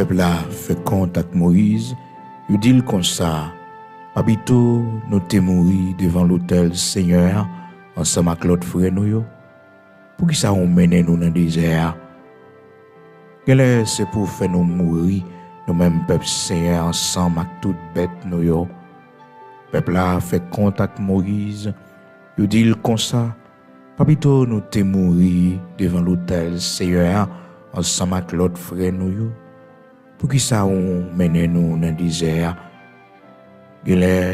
peuple là fait compte avec Moïse, il dit comme ça, habito nous te mourir devant l'autel Seigneur, ensemble avec l'autre frère nous yo. Pour qui ça on mène nous dans le désert? C'est pour faire nous mourir, nous mêmes peuple Seigneur, ensemble avec toute bête nous yo. Peuple là fait compte avec Moïse, il dit comme ça, habito nous te mourir devant l'autel Seigneur, ensemble avec l'autre frère nous yo. Pour qui ça on mène nous dans le désert?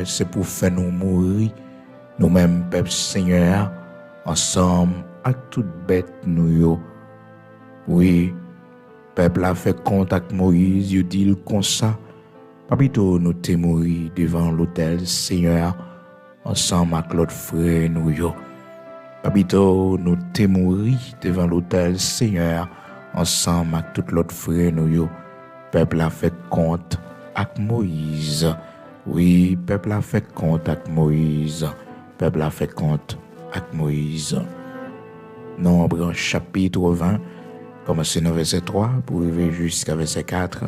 C'est pour faire nous mourir, nous-mêmes, peuple Seigneur, ensemble, avec toute bête nous yo. Oui, peuple a fait contact Moïse, il dit comme ça, papito nous te mourir devant l'autel Seigneur, ensemble avec l'autre frère nous yo. Papito nous te mourir devant l'autel Seigneur, ensemble avec tout l'autre frère nous yo. Peuple a fait compte avec Moïse. Oui, peuple a fait compte avec Moïse. Peuple a fait compte avec Moïse. Nombre chapitre 20, commencez dans verset 3 pour arriver jusqu'à verset 4.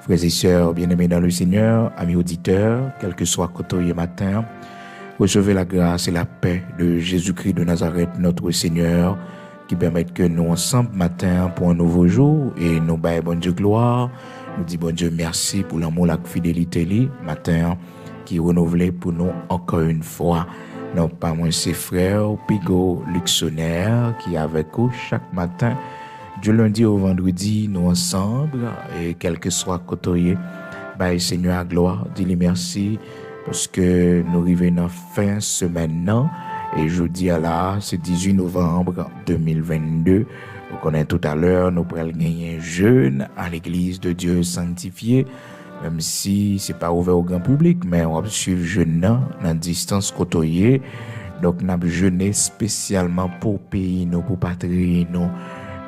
Frères et sœurs, bien-aimés dans le Seigneur, amis auditeurs, quel que soit côté matin, recevez la grâce et la paix de Jésus-Christ de Nazareth, notre Seigneur, qui permettent que nous ensemble matin pour un nouveau jour et nous baillons bon Dieu gloire. Nous disons bon Dieu merci pour l'amour, la fidélité, matin qui est renouvelé pour nous encore une fois. Non pas moins ses frères, Pigo Luxonnaire qui est avec nous chaque matin, du lundi au vendredi, nous ensemble, et quel que soit côté, Seigneur à gloire, dis-lui merci parce que nous arrivons dans la fin semaine non, et jeudi à là, c'est 18 novembre 2022. Vous connaissez tout à l'heure, nous pourrons gagner un jeûne à l'église de Dieu sanctifié, même si ce n'est pas ouvert au grand public, mais on va suivre jeûne dans la distance côtoyée. Donc, nous avons jeûné spécialement pour pays, nous, pour patrie, nous.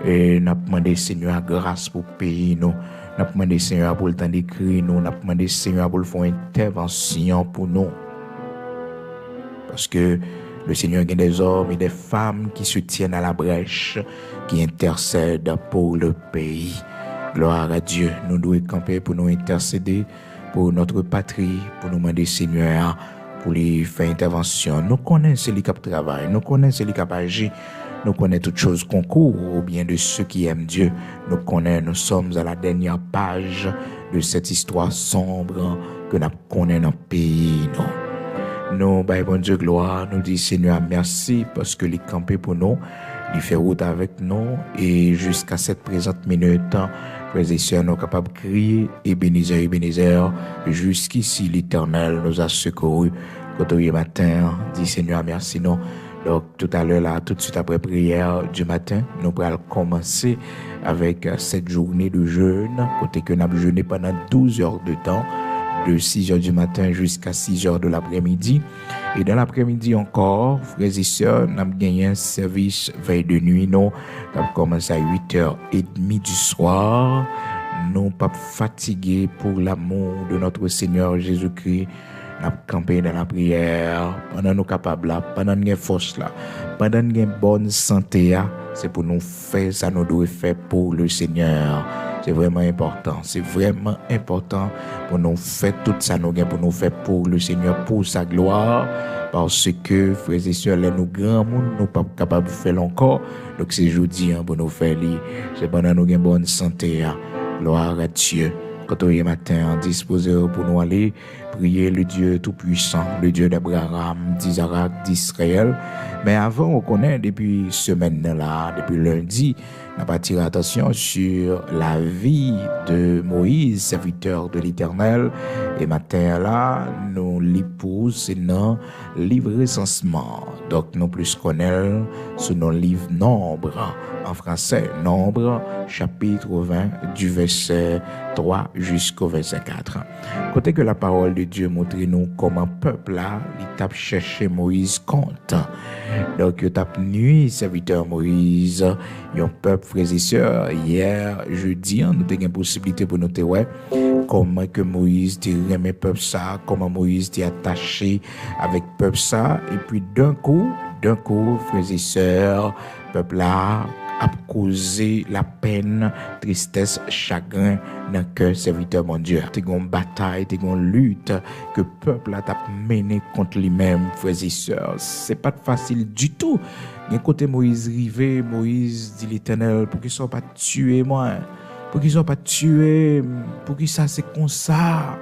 Et nous avons demandé Seigneur grâce pour pays, nous. Nous avons demandé Seigneur pour le temps d'écrire, nous. Nous avons demandé Seigneur pour le faire intervention pour nous. Parce que le Seigneur a des hommes et des femmes qui se tiennent à la brèche, qui intercèdent pour le pays. Gloire à Dieu. Nous devons camper pour nous intercéder pour notre patrie, pour nous demander Seigneur, pour les faire intervention. Nous connaissons les cap travail, nous connaissons les cap agir, nous connaissons toutes choses concours au bien de ceux qui aiment Dieu. Nous sommes à la dernière page de cette histoire sombre que nous connaissons dans le pays. Nous, bon Dieu, gloire, nous disons Seigneur, merci parce que les campés pour nous, il fait route avec nous et jusqu'à cette présente minute, frères et sœurs, nous sommes capables de crier Ebenezer, jusqu'ici l'Éternel nous a secourus. Quand au matin, dit Seigneur, merci nous. Donc tout à l'heure, là, tout de suite après prière du matin, nous allons commencer avec cette journée de jeûne, côté que nous avons jeûné pendant 12 heures de temps, de 6 heures du matin jusqu'à 6 heures de l'après-midi. Et dans l'après-midi encore, frères et sœurs, nous avons gagné un service veille de nuit. Nous avons commencé à 8h30 du soir. Nous pas fatigués pour l'amour de notre Seigneur Jésus-Christ. Nous avons campé dans la prière pendant nous capables là, pendant nous force là, pendant nous bonne santé là. C'est pour nous faire ça, nous devons faire pour le Seigneur. C'est vraiment important. C'est vraiment important pour nous faire tout ça, nous pour nous faire pour le Seigneur, pour sa gloire. Parce que, frères et sœurs, nous grands monde, nous pas capables de faire encore. Donc c'est jeudi pour nous faire. C'est pendant nous une bonne santé. Gloire à Dieu. Quand on est matin, disposé pour nous aller prier le Dieu Tout-Puissant, le Dieu d'Abraham, d'Isaac, d'Israël. Mais avant, on connaît depuis semaine-là, depuis lundi, on va attirer attention sur la vie de Moïse, serviteur de l'Éternel. Et matin-là, nous l'épouse dans le livre recensement. Donc, nous plus connaissons sur nos livres Nombre, en français, Nombre, chapitre 20, du verset 3 jusqu'au verset 4. Côté que la parole de Dieu montre nous comment peuple là, il tape chercher Moïse compte. Donc, il tape nuit, serviteur Moïse, un peuple, frères et sœurs, hier, jeudi, nous avons une possibilité pour nous voir comment que Moïse remet peuple ça, comment Moïse est attaché avec peuple ça, et puis d'un coup, frères et sœurs, peuple là, a causé la peine, tristesse, chagrin dans le cœur serviteur mon Dieu. T'es une bataille, t'es une lutte que le peuple a mené contre lui-même, frères et sœurs. C'est pas facile du tout. D'un côté Moïse rivé, Moïse dit l'Éternel, pour qu'ils soient pas tués moi, pour qu'ils soient pas tués, pour qu'ils ça c'est comme ça.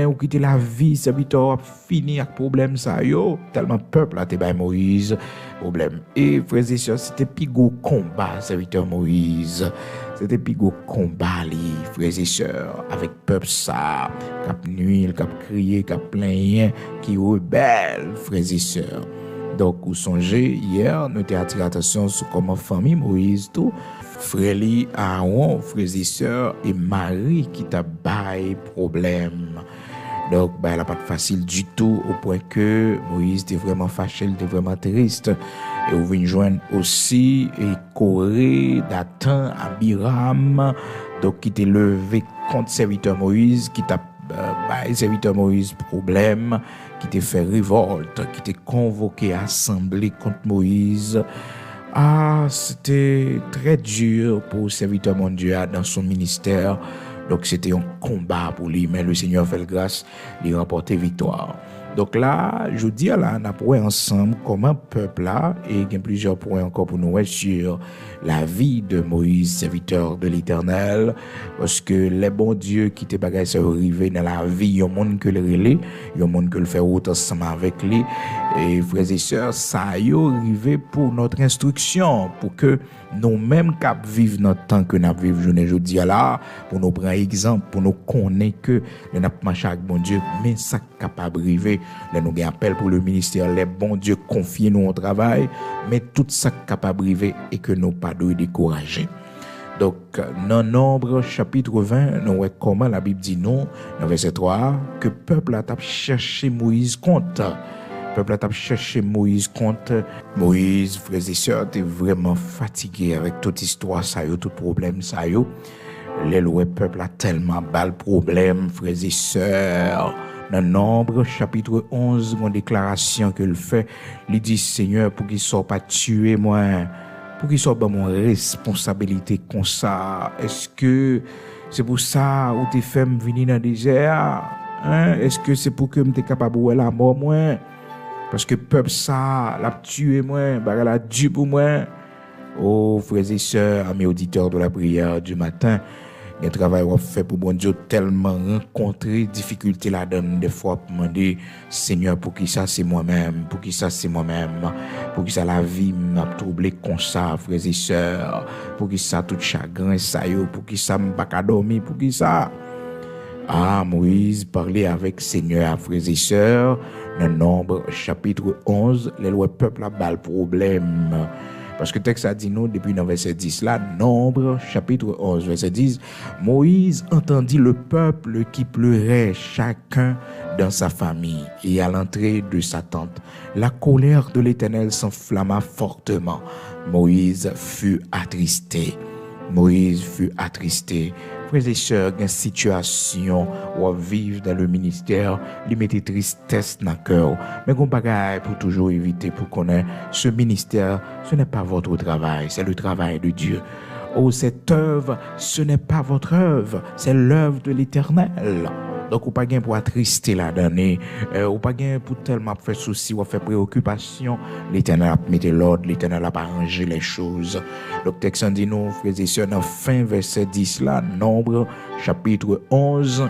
Ou quitter la vie, serviteur a fini avec problème ça yo, tellement peuple a te bay Moïse problème. Et frères et sœurs, c'était plus gros combat serviteur Moïse. C'était plus gros combat li, frères et sœurs, avec peuple ça, cap nuit, cap crier, cap plaigner, qui rebelle, frères et sœurs. Donc, vous songez, hier, nous avons attiré l'attention sur comment famille Moïse, tout, frère Aaron, frères et sœurs, et Marie qui t'a bail problème. Donc, elle n'a pas de facile du tout, au point que Moïse était vraiment fâché, il était vraiment triste. Et vous venez joindre aussi, et Corée, Dathan, Abiram, donc qui était levé contre serviteur Moïse, qui t'a serviteur Moïse problème, qui t'a fait révolte, qui t'a convoqué assemblée contre Moïse. Ah, c'était très dur pour le serviteur mon Dieu dans son ministère. Donc c'était un combat pour lui, mais le Seigneur fait grâce, il a remporté victoire. Donc là, je dis là, on a pour ensemble comment peuple là, et il y a plusieurs points encore pour nous sur la vie de Moïse, serviteur de l'Éternel, parce que les bons dieux qui te bagaille se arriver dans la vie, il y a un monde que le relais, il y a un monde que le fait autre ensemble avec lui, et frères et sœurs, ça y est arrivé pour notre instruction, pour que nous-mêmes cap vivre notre temps que nous vivons journée aujourd'hui là, pour nous prendre exemple, pour nous connaître que nous n'avons pas marché avec bon Dieu, mais ça capable arriver. Nous avons un appel pour le ministère, les bons dieux confient nous au travail, mais tout ça capable arriver et que nous pas de décourager. Donc, dans Nombre chapitre 20, nous voyons comment la Bible dit non, dans verset 3, que le peuple a cherché Moïse contre. Le peuple a cherché Moïse contre. Moïse, frères et sœurs, était vraiment fatigué avec toute histoire, ça y est, tout problème, ça y est. Le peuple a tellement bas le problème, frères et sœurs. Dans Nombre chapitre 11, mon déclaration qu'il fait, il dit Seigneur, pour qu'il ne soit pas tué, moi, pour qu'il soit pas mon responsabilité comme ça. Est-ce que c'est pour ça où t'es fait me venir dans le désert? Hein? Est-ce que c'est pour que je sois capable de voir la mort, moi? Parce que peuple ça, l'a tué, moi, bah, l'a dû pour moi. Oh, frères et sœurs, amis auditeurs de la prière du matin, le travail qu'on fait pour bon Dieu tellement rencontrer difficulté là-dedans des fois pour demander Seigneur pour qui ça c'est moi-même, pour qui ça c'est moi-même, pour qui ça la vie m'a troublé comme ça, frères et sœurs, pour qui ça tout chagrin ça yo, pour qui ça m'a pas dormir, pour qui ça. Ah, Moïse parlait avec Seigneur, frères et sœurs, dans Nombre chapitre 11, les lois peuple a bas le problème. Parce que le texte a dit nous, depuis le verset 10 là, Nombre, chapitre 11, verset 10, Moïse entendit le peuple qui pleurait chacun dans sa famille. Et à l'entrée de sa tente, la colère de l'Éternel s'enflamma fortement. Moïse fut attristé. Moïse fut attristé. Frères et sœurs, une situation où vivre dans le ministère, lui mettait tristesse dans le cœur. Mais qu'on bagaille pour toujours éviter, pour connaître ce ministère, ce n'est pas votre travail, c'est le travail de Dieu. Oh, cette œuvre, ce n'est pas votre œuvre, c'est l'œuvre de l'Éternel. Donc, ou pas gain pour attrister la donnée, ou pas gain pour tellement faire souci ou faire préoccupation. L'Éternel a mis l'ordre, l'Éternel a arrangé les choses. Le texte dit nous, frères et sœurs, dans fin verset 10 là, Nombre, chapitre 11,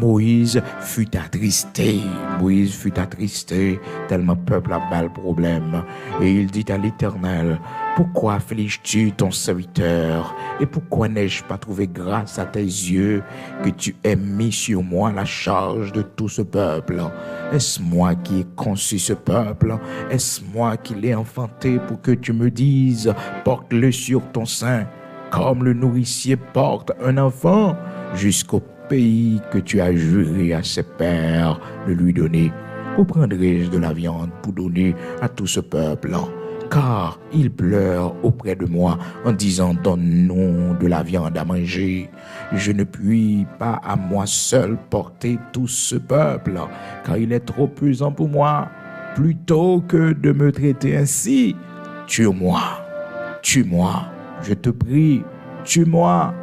Moïse fut attristé. Moïse fut attristé, tellement peuple a bas le problème. Et il dit à l'Éternel, pourquoi affliges-tu ton serviteur? Et pourquoi n'ai-je pas trouvé grâce à tes yeux que tu aies mis sur moi la charge de tout ce peuple? Est-ce moi qui ai conçu ce peuple? Est-ce moi qui l'ai enfanté pour que tu me dises, porte-le sur ton sein, comme le nourricier porte un enfant, jusqu'au pays que tu as juré à ses pères de lui donner? Où prendrai-je de la viande pour donner à tout ce peuple? Car ils pleurent auprès de moi en disant donne-nous de la viande à manger. Je ne puis pas à moi seul porter tout ce peuple, car il est trop pesant pour moi. Plutôt que de me traiter ainsi, tue-moi, Je te prie, tue-moi.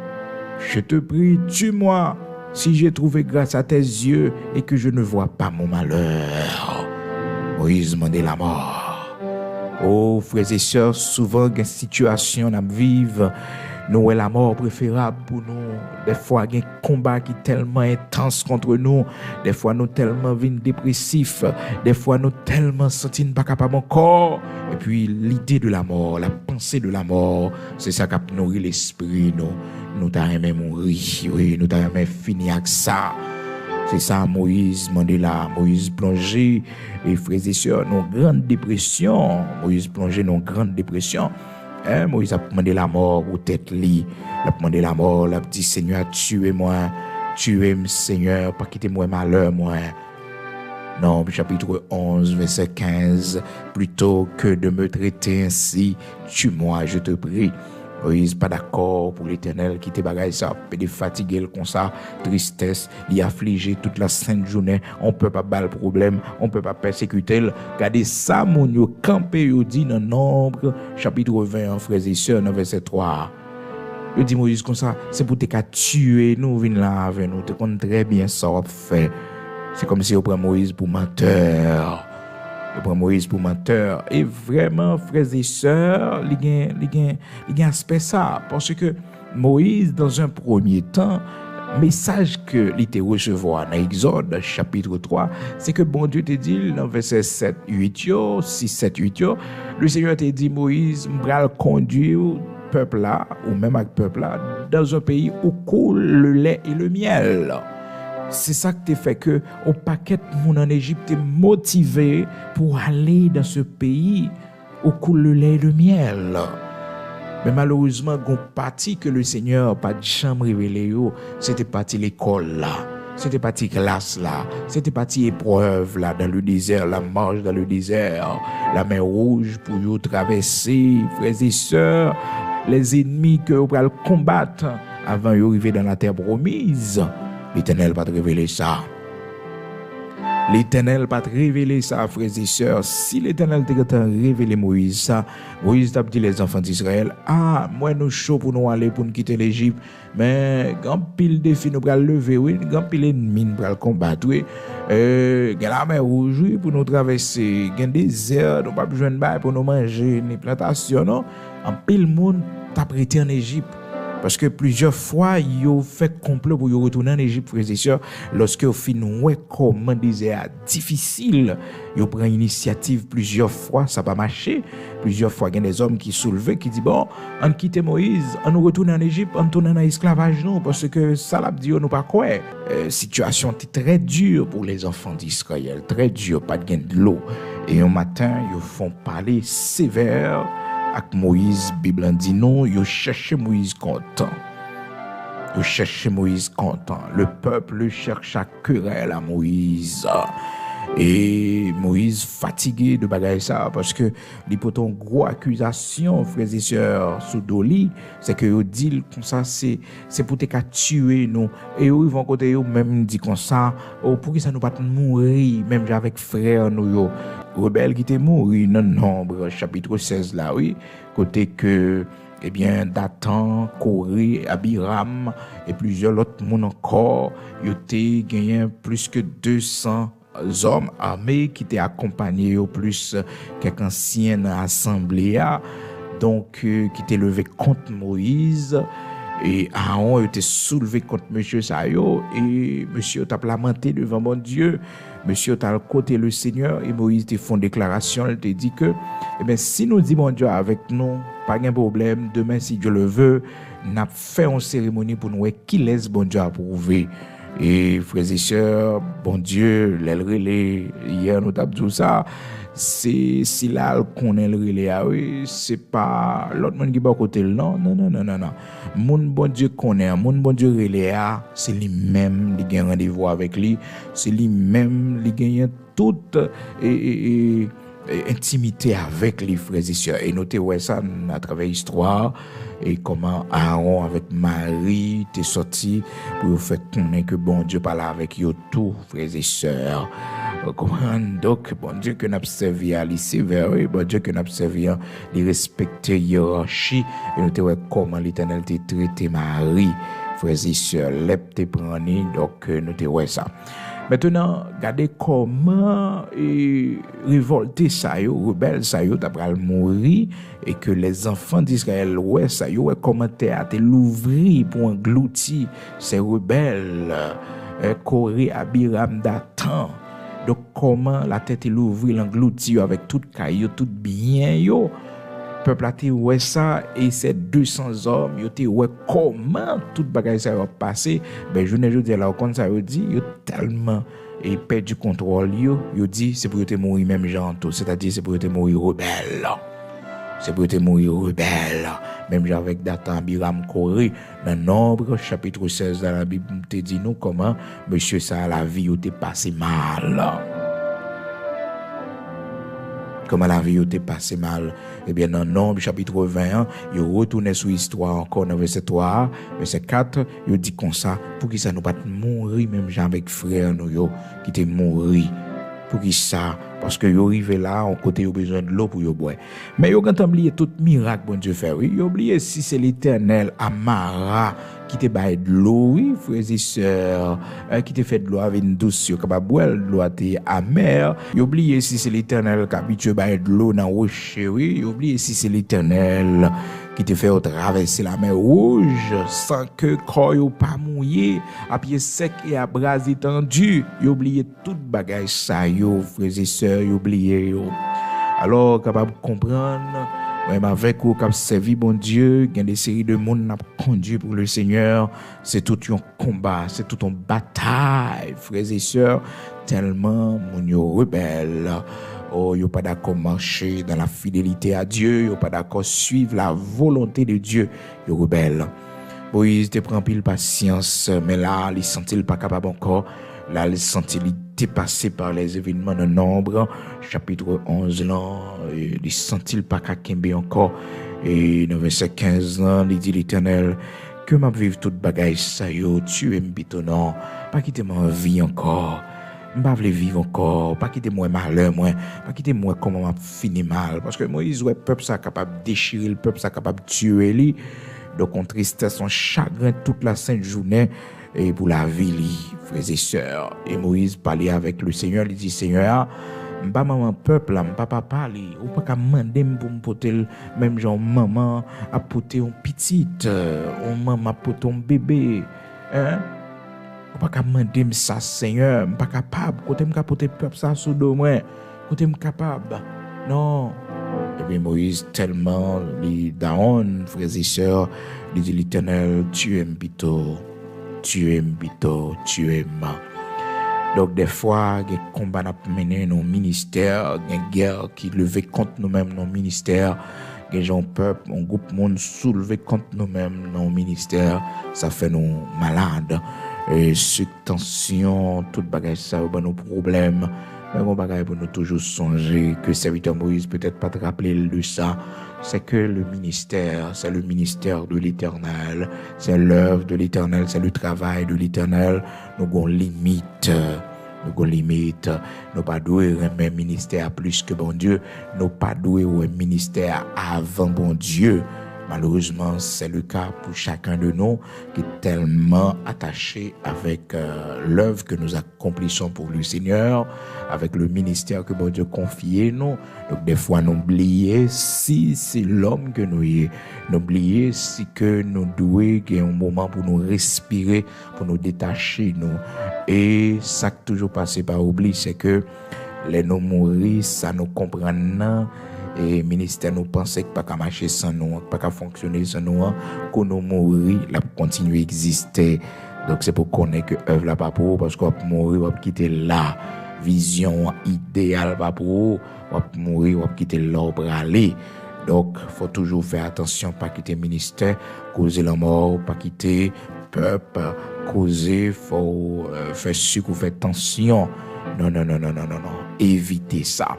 Je te prie, tue-moi. Si j'ai trouvé grâce à tes yeux et que je ne vois pas mon malheur. Moïse demandait la mort. Oh, frères et sœurs, souvent, il y a une situation à vivre. Nous, est la mort préférable pour nous. Des fois, il y a un combat qui est tellement intense contre nous. Des fois, nous tellement dépressifs. Des fois, nous tellement sentis pas capables encore. Et puis, l'idée de la mort, la pensée de la mort, c'est ça qui a nourri l'esprit. Nous t'aimons mourir. Oui, nous t'aimons finir avec ça. C'est ça, Moïse Mandela. Moïse plongé, et frères et sœurs, dans une grande dépression. Moïse plongé dans une grande dépression. Moïse a demandé la mort pour tête li. Il a demandé la mort. Il a dit, Seigneur, tuez-moi. Tuez-moi, Seigneur, pas quitter moi malheur, moi. Non, chapitre 11, verset 15. Plutôt que de me traiter ainsi, tue-moi, je te prie. Moïse pas d'accord pour l'Éternel qui te bagaille ça, peut fatiguer comme ça, tristesse, il affligé toute la sainte journée, on peut pas battre le problème, on peut pas persécuter. Regardez ça mon yo campé yo dit dans Nombre chapitre 20 frères et sœurs dans verset 3. Il dit Moïse comme ça, c'est pour te tuer nous venir là avec nous, te connais très bien ça on fait. C'est comme si on prend Moïse pour menteur. Le prend Moïse pour menteur. Et vraiment, frères et sœurs, il y a un aspect ça. Parce que Moïse, dans un premier temps, message que il te recevoir dans Exode chapitre 3, c'est que bon Dieu te dit dans verset 7, 8, 6, 7, 8, le Seigneur te dit Moïse, m'bral conduire peuple là, ou même avec peuple là, dans un pays où coule le lait et le miel. C'est ça qui fait que au paquet moun en Égypte est motivé pour aller dans ce pays où coule le lait et le miel. Mais malheureusement, gon parti que le Seigneur pas de chambre révélé c'était parti l'école là, c'était parti classe là, c'était parti épreuve là dans le désert, la marche dans le désert, la mer rouge pour y traverser, frères et sœurs, les ennemis que vous allez combattre avant d'arriver dans la terre promise. L'Éternel va te révéler ça. L'Éternel va te révéler ça, frères et sœurs. Si l'Éternel t'a révélé Moïse ça, Moïse t'a dit les enfants d'Israël, moi nous chaud pour nous aller pour nous quitter l'Égypte, mais grand pile défi nous va lever, oui, grand pile ennemi nous va combattre, oui. La mer rouge, oui, pour nous traverser, un désert, nous pas besoin de pour nous manger, ni plantation, non. En pile monde t'a prêté en Égypte. Parce que plusieurs fois, ils ont fait complot pour retourner en Égypte, frères et sœurs. Lorsque vous finissez comment désert difficile, ils prennent initiative plusieurs fois, ça n'a pas marché. Plusieurs fois, il y a des hommes qui soulevent, qui disent bon, on quitte Moïse, on nous retourne en Égypte, on tourne dans l'esclavage, non, parce que ça l'a dit, on nous pas quoi. Situation était très dure pour les enfants d'Israël, très dure, pas de gain de l'eau. Et un matin, ils font parler sévère. Avec Moïse, Bible dit non, ils cherchaient Moïse content. Ils cherchaient Moïse content. Le peuple cherche à querelle à Moïse. Et Moïse fatigué de bagaille ça parce que il peut une grosse accusation, frères et sœurs, sous Doli, c'est que ils disent comme ça, c'est pour te tuer nous. Et ils vont côté eux même dit comme ça, pour que ça nous pas mourir, même avec frères nous. Rebelle qui était mort dans Nombre chapitre 16 là, oui, côté que eh bien Dathan, Corée, Abiram et plusieurs autres monde encore, ils ont gagné plus que 200 hommes armés qui étaient accompagnés au plus quelques anciennes assemblées donc qui étaient levés contre Moïse. Et Aaron était soulevé contre monsieur Sayo et monsieur t'a lamenté devant mon Dieu. Monsieur t'a côté le Seigneur et Moïse te font déclaration, il te dit que eh bien si nous dit mon Dieu avec nous, pas de problème, demain si Dieu le veut, n'a fait une cérémonie pour nous qui laisse bon Dieu approuver. Et frères et sœurs, bon Dieu, l'élé hier nous t'a dit ça. C'est si là qu'on est le relais, oui, c'est pas l'autre monde qui va côté non. Mon bon Dieu connaît, mon bon Dieu relais, c'est lui-même qui gagne rendez-vous avec lui, c'est lui-même qui gagne toute intimité avec les frères et sœurs. Et notez ouais ça à travers l'histoire et comment Aaron avec Marie est sorti pour faire connaître que bon Dieu parle avec eux tous frères et sœurs. Comprendre donc bon Dieu que n'a servi à sévère, bon Dieu que n'a servi à respecter hiérarchie et nous te voir comment l'Éternel te traité Marie, frères et sœurs, l'ep te prendre donc nous te voir ça. Maintenant, regardez comment révolté ça yo, rebelle ça yo t'apral mourir et que les enfants d'Israël ouais ça yo comment te l'ouvrir pour engloutir ces rebelles Corée Abiram Dathan. Donc comment la tête l'ouvrir l'engloutir avec tout caillou tout bien yo. Peuple a été ouais ça et ces 200 hommes yo te ouais comment toute bagaille ça va passer ben je ne dis là comme ça yo dit yo tellement et perdu contrôle yo dit c'est pour te mourir même genre tout c'est-à-dire c'est pour te mourir rebelle c'est pour te mourir rebelle même genre avec Dathan Abiram Corée dans Nombre chapitre 16 dans la Bible te dit nous comment monsieur ça la vie yo te passé mal. Comment la vie était passée mal. Eh bien, dans Nombre, chapitre 21, il retourne sur l'histoire encore dans verset 3, verset 4, il dit comme ça, pour que ça nous pas mourir, même gens avec frère nous, qui étaient mourir. Pour qui ça? Parce que yo arrivé là, on côté yo besoin de l'eau pour yo boire. Mais yo quand oublié tout miracle bon Dieu fait. Oui, yo oublié si c'est l'Éternel Amara qui te baille de l'eau, oui, frères et sœurs, qui te fait de l'eau avec une douce, yo capable boire de l'eau amère. Yo oublié si c'est l'Éternel qui habitue baille de l'eau dans rocher, oui, yo oublié si c'est l'Éternel qui te fait traverser la mer rouge sans que corps yo pas mouillé, à pied sec et à bras étendus. Yo oublié toute bagage ça yo, frères et sœurs, yo oublié yo. Alors capable comprendre même avec vous qui servi bon Dieu, il y a des séries de monde n'a conduit pour le Seigneur, c'est tout un combat, c'est tout une bataille, frères et sœurs, tellement mon yo rebelle. Oh, yo pas d'accord marcher dans la fidélité à Dieu, yo pas d'accord suivre la volonté de Dieu, yo rebelle. Moïse te prend pile patience, mais là, il sentit pas capable encore. Là, il sentit dépassé par les événements de Nombre, chapitre 11 là, il sentit pas capable encore. Et dans verset 15 là, il dit l'Éternel que m'a vivre toute bagaille ça yo, tu es m'bitonnant, pas quitter ma vie encore. M'pa vle vivre encore, pas quitter moi malheur moi, pas quitter moi comment m'a fini mal parce que Moïse ouais peuple ça capable déchirer, le peuple ça capable tuer lui. Donc on tristesse, son chagrin toute la sainte journée et pour la vie li, frères et sœurs. Et Moïse parlait avec le Seigneur, il dit Seigneur, m'pa maman peuple là, m'pa papa li, ou pas ka mandé pour me porter même genre maman a porter un petit, ou maman a porter un bébé, hein? Ou pas ka mandé ça Seigneur, m'pa capable, côté m'ka porter peuple ça sous dos moi, côté m'capable. Non. Et bien Moïse tellement les down, frères et sœurs, il dit l'Éternel, tu aimes plutôt, tu aimes plutôt, tu aimes. Donc des fois, il y a des combats à mener dans nos ministères, il y a une guerre qui levait contre nous-mêmes dans nos ministères, il y a des gens peuple, un groupe monde soulevé contre nous-mêmes dans nos ministères, ça fait nous malades. Et cette tension, toute bagage ça, nos problèmes. Mais on bagaille pour nous toujours songer que serviteur Moïse peut-être pas te rappeler de ça, c'est que le ministère, c'est le ministère de l'Éternel, c'est l'œuvre de l'Éternel, c'est le travail de l'Éternel. Nous avons limite, nous pas doué un ministère plus que bon Dieu, nous pas doué un ministère avant bon Dieu. Malheureusement, c'est le cas pour chacun de nous qui est tellement attaché avec l'œuvre que nous accomplissons pour le Seigneur, avec le ministère que bon Dieu confie nous. Donc des fois, nous oublions si c'est l'homme que nous y est. Nous oublions si que nous devons qu'il y ait un moment pour nous respirer, pour nous détacher nous. Et ça qui toujours passé par oubli, c'est que les nous mourir, ça nous comprend non. Et le ministère nous pensait que pas qu'à marcher sans nous, pas qu'à fonctionner sans nous, qu'on nous mourir, la continuer à exister. Donc c'est pour qu'on ait que œuvre là pas pour parce qu'on va mourir, on va quitter la vision idéale pas pour, on va mourir, on va quitter l'arbre aller. Donc faut toujours faire attention, pas quitter ministère, causer la mort, pas quitter peuple, causer, faut faire sucre, faire tension. Non. Évitez ça.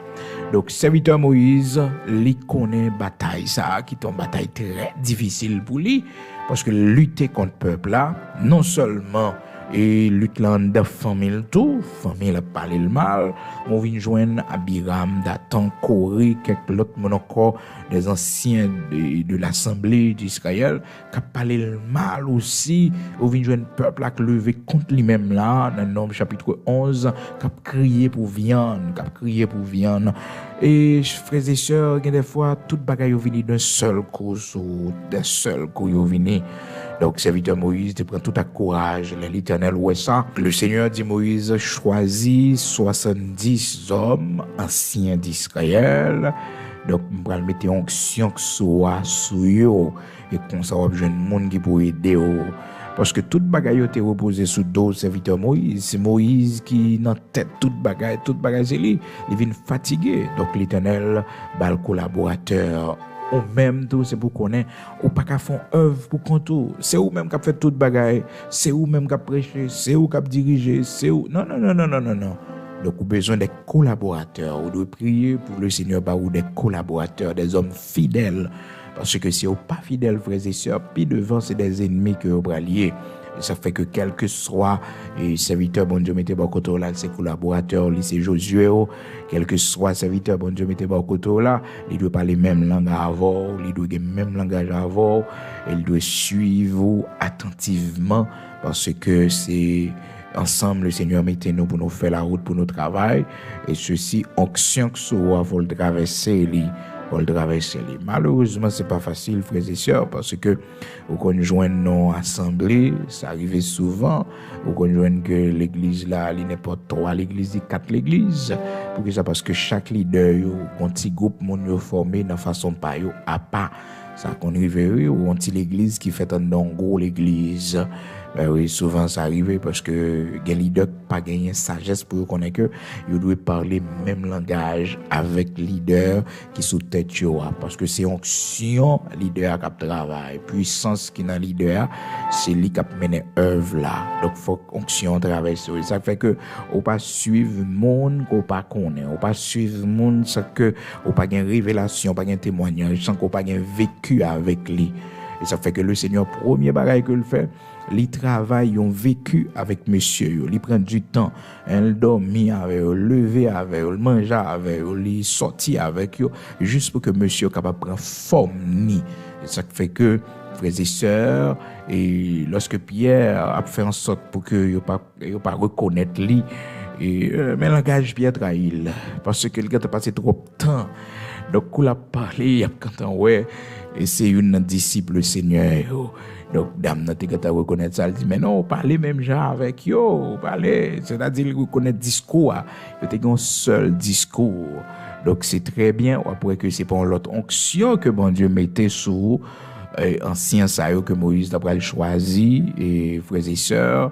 Donc, serviteur Moïse, lui connaît bataille ça, qui est une bataille très difficile pour lui, parce que lutter contre le peuple là, non seulement et lutte là de famille tout famille a parlé le mal on vient joindre Abiram Dathan Corée quelques autres mon encore des anciens de l'assemblée d'Israël qui a parlé le mal aussi on vient joindre peuple qui levé contre lui-même là dans Nombre chapitre 11 qui a crié pour viande et frères et sœurs des fois toute bagaille vient d'un seul coup ou d'un seul coup vient. Donc, serviteur Moïse, te prend tout à courage. L'Éternel, ouais ça. Le Seigneur dit Moïse, choisit 70 hommes anciens d'Israël. Donc, on va mettre onction sur eux. Et comme ça, on va besoin de monde qui peut aider. Parce que toute bagaille était reposée sous dos serviteur Moïse. C'est Moïse qui, dans tête, toute bagaille, c'est lui. Il vient fatigué. Donc, l'Éternel, le collaborateur. Ou même tout c'est pour connaître ou pas qu'à faire œuvre pour contour c'est ou même qui fait toute bagaille c'est ou même qui prêcher c'est ou qui diriger c'est ou non donc vous besoin des collaborateurs vous devez prier pour le Seigneur ou des collaborateurs des hommes fidèles parce que si vous pas fidèles frères et sœurs puis devant c'est des ennemis que vous braliez. Ça fait que quel que soit serviteur bon Dieu mettez bon côté là ses collaborateurs c'est Josué quel que soit serviteur bon Dieu mettez bon côté là il doit parler même langue avant il doit avoir même langage avant il doit suivre attentivement parce que c'est ensemble le Seigneur mettez nous pour nous faire la route pour notre travail et ceci onction que soit faut le traverser pour le traverser. Malheureusement, c'est pas facile, frères et sœurs, parce que vous conjoignez nos assemblées, ça arrive souvent, vous conjoignez que l'église là, il n'est pas 3 l'église, il 4 l'église. Pour que ça, parce que chaque leader, un petit groupe, mon formé dans façon pas à pas. Ça qu'on arrive ou un petit l'église qui fait un gros l'église. Ben oui, souvent ça arrive parce que les leaders pas gagné sagesse pour connaître que ils doivent parler même langage avec leader qui sous tête parce que c'est onction leader qui travaille puissance qui dans leader c'est lui qui mener œuvre là donc faut onction traverser ça fait que on pas suivre monde qu'on pas connaît on pas suivre monde sans que on pas gain révélation pas gain témoignage sans qu'on pas gain vécu avec lui et ça fait que le Seigneur premier bagage que le fait les travail ont vécu avec monsieur ils prennent du temps elle dormit avec eux lever avec eux manger avec eux les sortir avec eux juste pour que monsieur capable prendre forme ni et ça fait que frères et sœurs et lorsque Pierre a fait en sorte pour que yo pas reconnaître lui et mais langage Pierre trahil parce que il a passé trop de temps donc il a parlé il a quand ouais et c'est une disciple Seigneur. Donc dame n'a pas reconnaître ça, elle dit mais non, parler même genre avec yo, parler, c'est-à-dire reconnaître discours, il y a un seul discours. Donc c'est très bien après que c'est pas l'autre onction que bon Dieu mettait sous ancien ça que Moïse a choisi et frères et sœurs.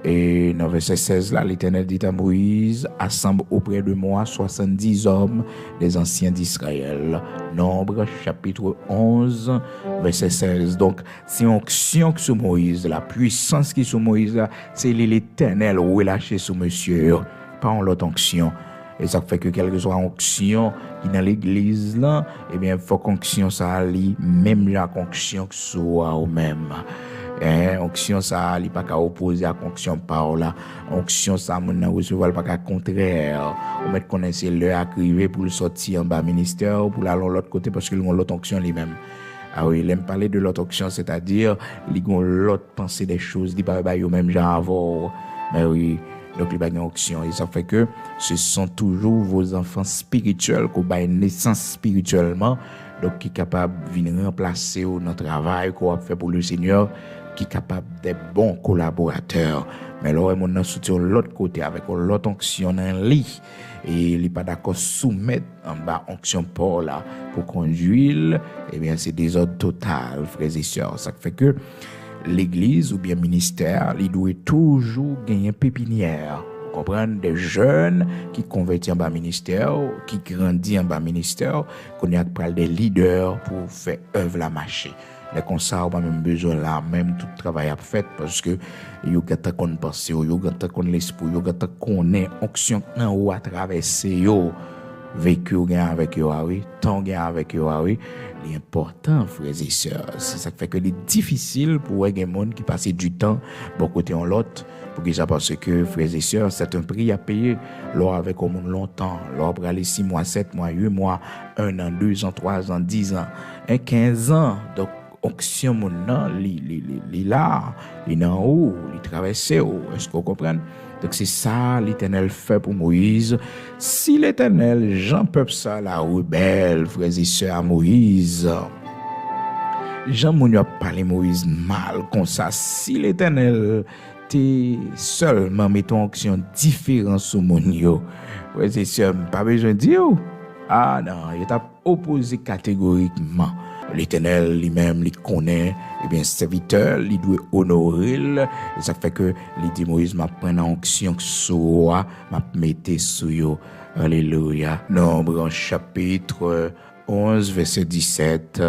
Et dans verset 16 là, l'Éternel dit à Moïse, assemble auprès de moi 70 hommes des anciens d'Israël. Nombre chapitre 11 verset 16. Donc, c'est onction que sur Moïse, la puissance qui est sur Moïse là, c'est l'Éternel relâché sur monsieur, pas en l'autre onction. Et ça fait que quelle que soit onction qui dans l'église là, eh bien faut qu'onction ça allie même la onction que soit au même. Onction ça li pas qu'à opposer à onction parole onction ça mon recevoir pas qu'à contraire on mettre connaître l'heure arrivé pour le sortir en bas ministère pour aller l'autre côté parce que l'autre onction lui-même ah oui il aime parler de l'autre onction c'est-à-dire il ont l'autre penser des choses dit pas yo même genre avant mais oui donc il y a une onction et ça fait que ce sont toujours vos enfants spirituels qui ont une naissance spirituellement donc qui est capable de venir remplacer notre travail qu'on a fait pour le Seigneur qui est capable d'être bons collaborateurs. Mais là, on a soutenu l'autre côté avec l'autre onction en lit. Et il n'est pas d'accord soumettre en bas onction Paul là pour conduire. Eh bien, c'est désordre total, frères et sœurs. Ça fait que l'église ou bien ministère, il doit toujours gagner pépinière. Vous comprenez? Des jeunes qui convertissent en bas ministère, qui grandissent en bas ministère, qu'on y a des leaders pour faire œuvre la marché. Les concerts n'ont pas même besoin là, même tout travail à fait parce que vous avez qu'on pense, vous avez qu'on l'esprit, vous avez qu'on est onction en haut à traverser yo. vécu gain avec eux, oui, temps gain avec eux, oui. L'important, frères et sœurs, c'est ça qui fait que c'est difficile pour des gens qui passent du temps, bon côté en l'autre, pour que ça parce que, frères et sœurs, c'est un prix à payer, l'or avec au monde longtemps, l'or pour aller 6 mois, 7 mois, 8 mois, 1 an, 2 ans, 3 ans, 10 ans, 15 ans, donc, onction mon nan, li là, li nan haut, li traverse haut, est-ce qu'on comprend? Donc c'est ça l'Éternel fait pour Moïse. Si l'Éternel, Jean peuple ça la rebelle, frères et sœurs à Moïse, Jean moun a parlé Moïse mal comme ça. Si l'Éternel t'es seulement mettons onction différente sur mon yo, frères et sœurs, pas besoin de dire. Ah non, il t'a opposé catégoriquement. L'Éternel lui-même, il connaît, eh bien, serviteur, il doit honorer, et ça fait que, il dit, Moïse m'a pris en onction sur moi, m'a metté sur yo. Alléluia. Nombre chapitre 11, verset 17,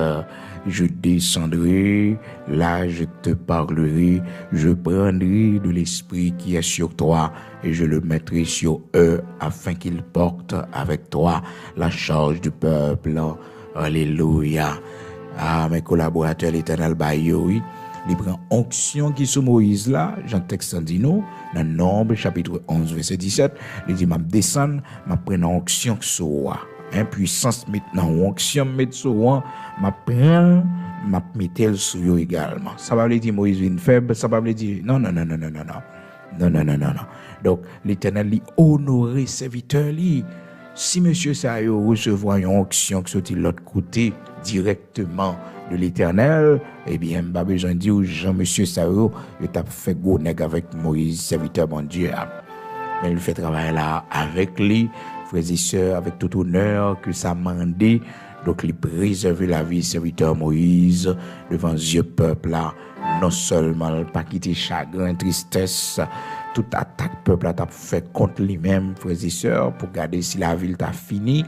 je descendrai, là je te parlerai, je prendrai de l'esprit qui est sur toi et je le mettrai sur eux afin qu'ils portent avec toi la charge du peuple. Alléluia. Ah, mes collaborateurs, l'Éternel Bayoui, il prend onction qui sur Moïse là, Jean texte dit nous, dans Nombre chapitre 11 verset 17, il dit m'a descendre, m'a prendre onction sur moi. Impuissance maintenant, onction met sur moi, m'a prendre, m'a mettre sur yo également. Ça va veut dire Moïse une faible, ça va veut dire non. Donc l'Éternel lui honorer serviteur lui. Si monsieur ça yo recevoir une onction qui sorti de l'autre côté directement de l'Éternel, eh bien pas besoin de dire Jean monsieur ça yo, il t'a fait go nèg avec Moïse serviteur bon Dieu. Mais il fait travail là avec lui, frères et sœurs, avec tout honneur que ça mandé. Donc il préserve la vie serviteur Moïse devant Dieu peuple là, non seulement pas quitter chagrin, tristesse, toute attaque peuple a fait contre lui-même, frères et sœurs, pour garder si la ville t'a fini.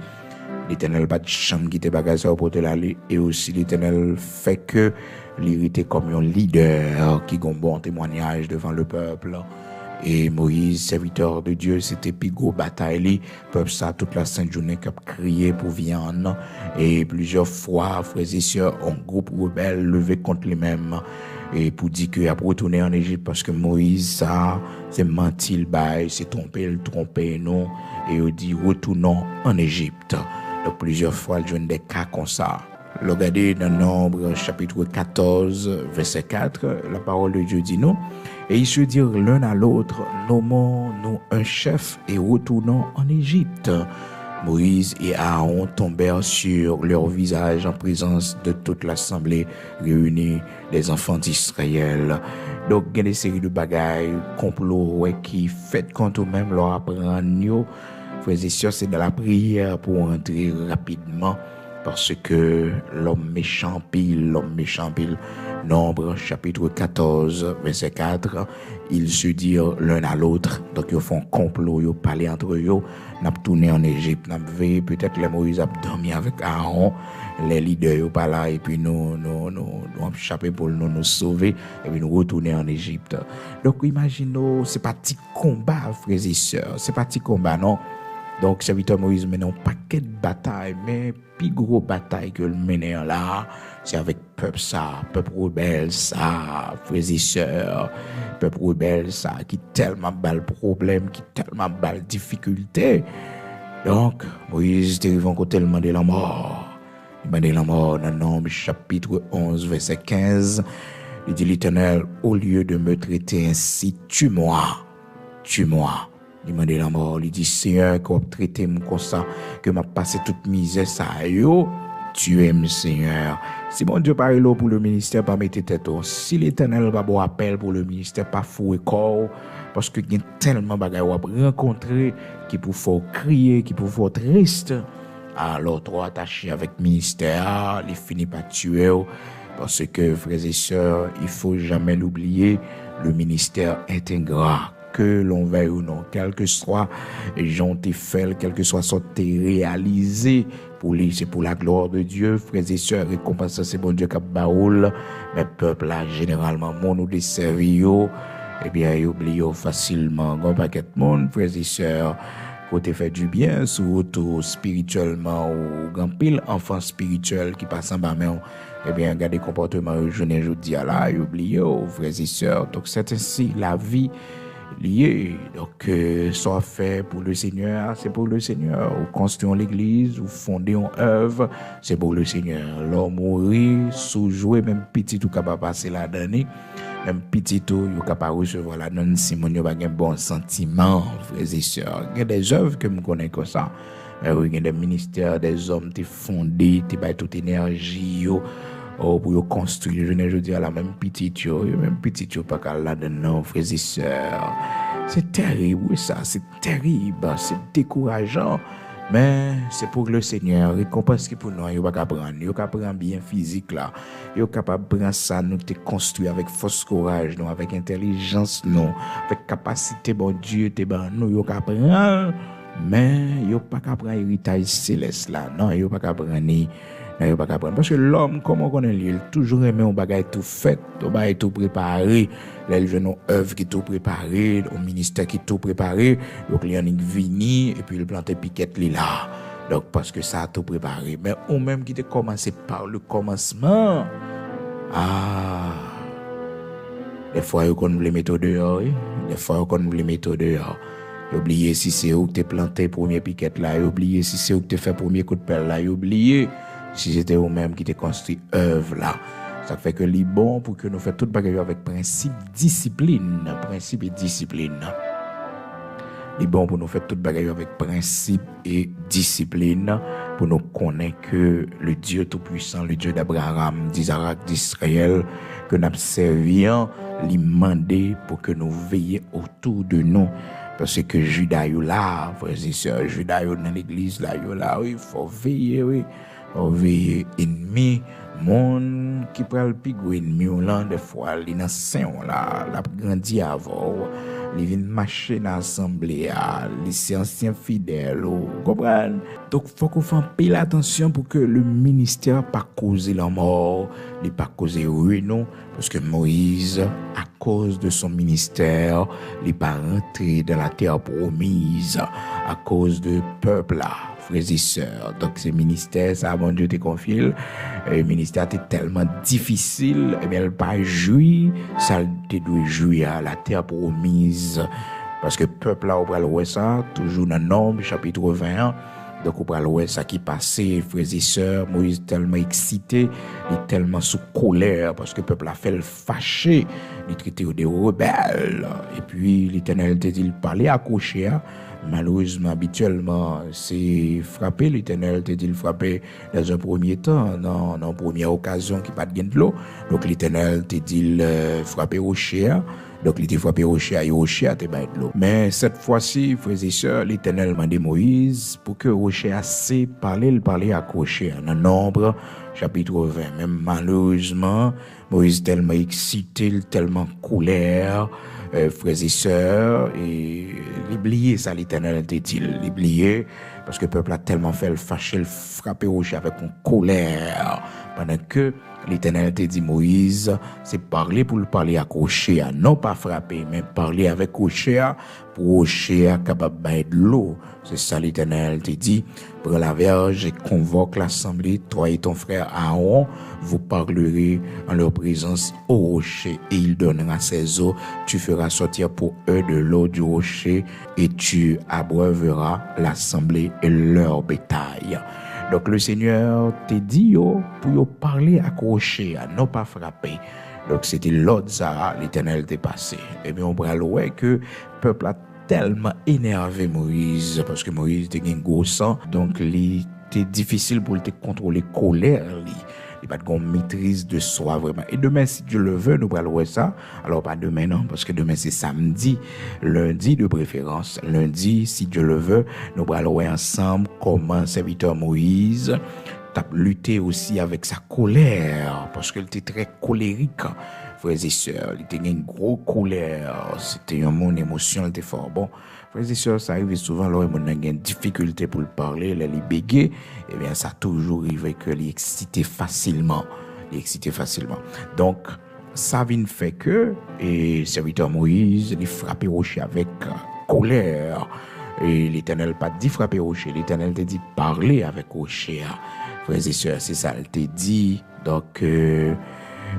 L'Éternel pas de chambre qui te bagage pour te l'aller, et aussi l'Éternel fait que l'irrité comme un leader qui a un bon témoignage devant le peuple. Et Moïse, serviteur de Dieu, c'était plus gros bataille, peuple ça toute la sainte journée qui a crié pour viande. Et plusieurs fois, frères et sœurs, un groupe rebelle levé contre lui-même. Et pour dire qu'il a retourné en Égypte parce que Moïse, ça, c'est menti le bail, c'est tromper, non. Et il dit, retournons en Égypte. Donc plusieurs fois, il y a des cas comme ça. Regardez dans Nombre chapitre 14, verset 4, la parole de Dieu dit non. Et ils se dirent l'un à l'autre, nommons-nous un chef et retournons en Égypte. Moïse et Aaron tombèrent sur leur visage en présence de toute l'assemblée réunie des enfants d'Israël. Donc, il y a des séries de bagailles, complots, qui fait contre eux-mêmes leur apprendre. Frères et sœurs, c'est de la prière pour entrer rapidement. Parce que l'homme méchant pile. Nombre chapitre 14, verset 4, ils se dirent l'un à l'autre. Donc, ils font complot, ils parlent entre eux. N'a tourné en Égypte, n'a veillé, peut-être les Moïse a dormi avec Aaron, les leaders ils pas là, et puis nous échappé pour nous sauver, et puis nous retourner en Égypte. Donc, imaginez, c'est pas petit combat, frères et sœurs, c'est pas petit combat, non. Donc, serviteur Moïse mène un paquet de batailles, mais plus gros bataille que le mener là, c'est avec peuple ça, peuple rebelle ça, frères et sœurs, peuple rebelle ça, qui tellement bas le problème, qui tellement bas la difficulté. Donc, Moïse arrive tellement de la mort. Il m'a dit la mort dans Nombre chapitre 11, verset 15. Il dit l'Éternel, au lieu de me traiter ainsi, tue-moi. Il m'a dit la mort, il dit Seigneur, qu'on traité comme ça, que m'a passé toute misère ça yo, tu aimes Seigneur. Si mon Dieu parle là pour le ministère, pas mettre tête. Si l'Éternel va bon appel pour le ministère, pas fou et corps, parce que il y a tellement de bagages à rencontrer qui pour faire crier, qui pour faire triste. Alors trop attaché avec le ministère, il finit par tuer. Parce que frères et sœurs, il faut jamais l'oublier, le ministère est ingrat. Que l'on veuille ou non, quel que soit Jean t'es fait, quel que soit son t'es réalisé, pour lui, c'est pour la gloire de Dieu, frères et sœurs, récompense c'est bon Dieu qui a baoul, mais peuple là, généralement, mon nous desservi, eh bien, ils oublient facilement, un paquet de monde, frères et sœurs, côté fait du bien, surtout spirituellement ou grand pile enfant spirituel qui passe en bas mais eh bien regardez comportement je ne dis à là oublié frères et sœurs. Donc c'est ainsi la vie lié. Donc, soit fait pour le Seigneur, c'est pour le Seigneur. Ou construire l'église, ou fonder une œuvre, c'est pour le Seigneur. L'homme mourir, sous-jouer, même petit ou capable passer la donner, même petit ou capable recevoir la donne si mon yo pas un bon sentiment, frères et sœurs. Il y a des œuvres que je connais comme ça. Il y a des ministères, des hommes qui fondés, qui ont toute énergie, pour construire, je ne dis à la même petite, pas qu'à la dedans, frères et sœurs. C'est terrible, ça, c'est terrible, c'est décourageant. Mais c'est pour le Seigneur, récompense qui pour nous, il va prendre, il va prendre bien physique là, il est capable de prendre ça, nous te construire avec force courage, nous, avec intelligence, nous, avec capacité, bon Dieu, te ban nous, il va prendre, mais il va pas prendre héritage céleste là, non, il va pas prendre parce que l'homme, comme on connaît, il toujours aimé un bagage tout fait, un bagage tout préparé, les jeunes œuvres qui tout préparé, au ministère qui tout préparé, donc il y en a vini et puis il plante piquette là. Donc parce que ça a tout préparé, mais on même qui a commencé par le commencement. Des fois on connaît les méthodes dehors, des fois on connaît les méthodes dehors. Oubliez si c'est où que tu planté premier piquette là, oubliez si c'est où que tu fait premier coup de pelle là, oubliez si c'était vous-même qui t'ai construit œuvre là. Ça fait que les bon pour que nous fassions tout bagage avec principe discipline. Les bon pour nous faire tout bagage avec principe et discipline pour nous connaître que le Dieu tout-puissant, le Dieu d'Abraham, d'Isaac, d'Israël, que nous servions, lui demander pour que nous veillions autour de nous. Parce que Judas est là, frères et sœurs, Judas est dans l'église là, il faut veiller, oui. On veille ennemi monde qui prend le plus gros ennemi là des fois les nations là la grandi avant les vient marcher dans l'assemblée les anciens fidèles comprendre donc faut qu'on fasse pile attention pour que le ministère pas causer la mort il pas causer ruine parce que Moïse à cause de son ministère il pas rentré dans la terre promise à cause de peuple là frères et sœurs. Donc, ce ministère, ça, mon Dieu, te confie. Le ministère était tellement difficile, et bien, elle pas jouir, ça te doit jouir à la terre promise. Parce que peuple là, on va le ça, toujours dans Nombre, chapitre 21. Donc, on va le ça qui passait, frères et sœurs. Moïse tellement excité, il est tellement sous colère, parce que le peuple a fait le fâché, il traitait des rebelles. Et puis, l'Éternel te dit, il parlait à coucher, malheureusement, habituellement, c'est frapper, l'Éternel te dit le frapper dans un premier temps, dans une première occasion qui pas de l'eau. Donc l'Éternel te dit le frapper au chien. Donc il te frappé au chien et au chien te bat de l'eau. Mais cette fois-ci, frères et sœurs, l'Éternel m'a dit Moïse pour que au chien assez parler à Cocher dans Nombre chapitre 20. Même malheureusement, Moïse tellement excité, tellement colère. Frères et sœurs, et l'oublier ça l'Éternel te dit, l'oublier parce que le peuple a tellement fait le fâcher, le frapper au chien avec une colère pendant que l'Éternel te dit Moïse, c'est parler pour le parler à Cocher, non pas frapper, mais parler avec Cocher pour Cocher capable de l'eau. C'est ça l'Éternel te dit. Prends la verge et convoque l'assemblée, toi et ton frère Aaron, vous parlerez en leur présence au rocher et il donnera ses eaux. Tu feras sortir pour eux de l'eau du rocher et tu abreuveras l'assemblée et leur bétail. Donc le Seigneur te dit pour parler à rocher, à non pas frapper. Donc c'était l'ordre ça, l'Éternel t'est passé. Et bien on pourra louer que le peuple a tellement énervé Moïse parce que Moïse était un gros sang, donc il était difficile pour te contrôler colère il pas de maîtrise de soi vraiment. Et demain si Dieu le veut nous allons voir ça. Alors pas demain non parce que demain c'est samedi, lundi de préférence. Lundi si Dieu le veut, nous allons voir ensemble comment serviteur Moïse t'a lutté aussi avec sa colère parce qu'il était très colérique. Frères et sœurs, il était une grosse colère, c'était un monde émotion, il était fort bon. Frères et sœurs, ça arrive souvent, là, il y a une difficulté pour le parler, là, il bégaye, et bien, ça a toujours arrivé que l'excité facilement. Donc, ça vient fait que, et serviteur Moïse, il frappait rocher avec colère. Et l'Éternel pas dit frapper rocher, l'Éternel te dit parler avec rocher. Frères et sœurs, c'est ça, elle te dit. Donc,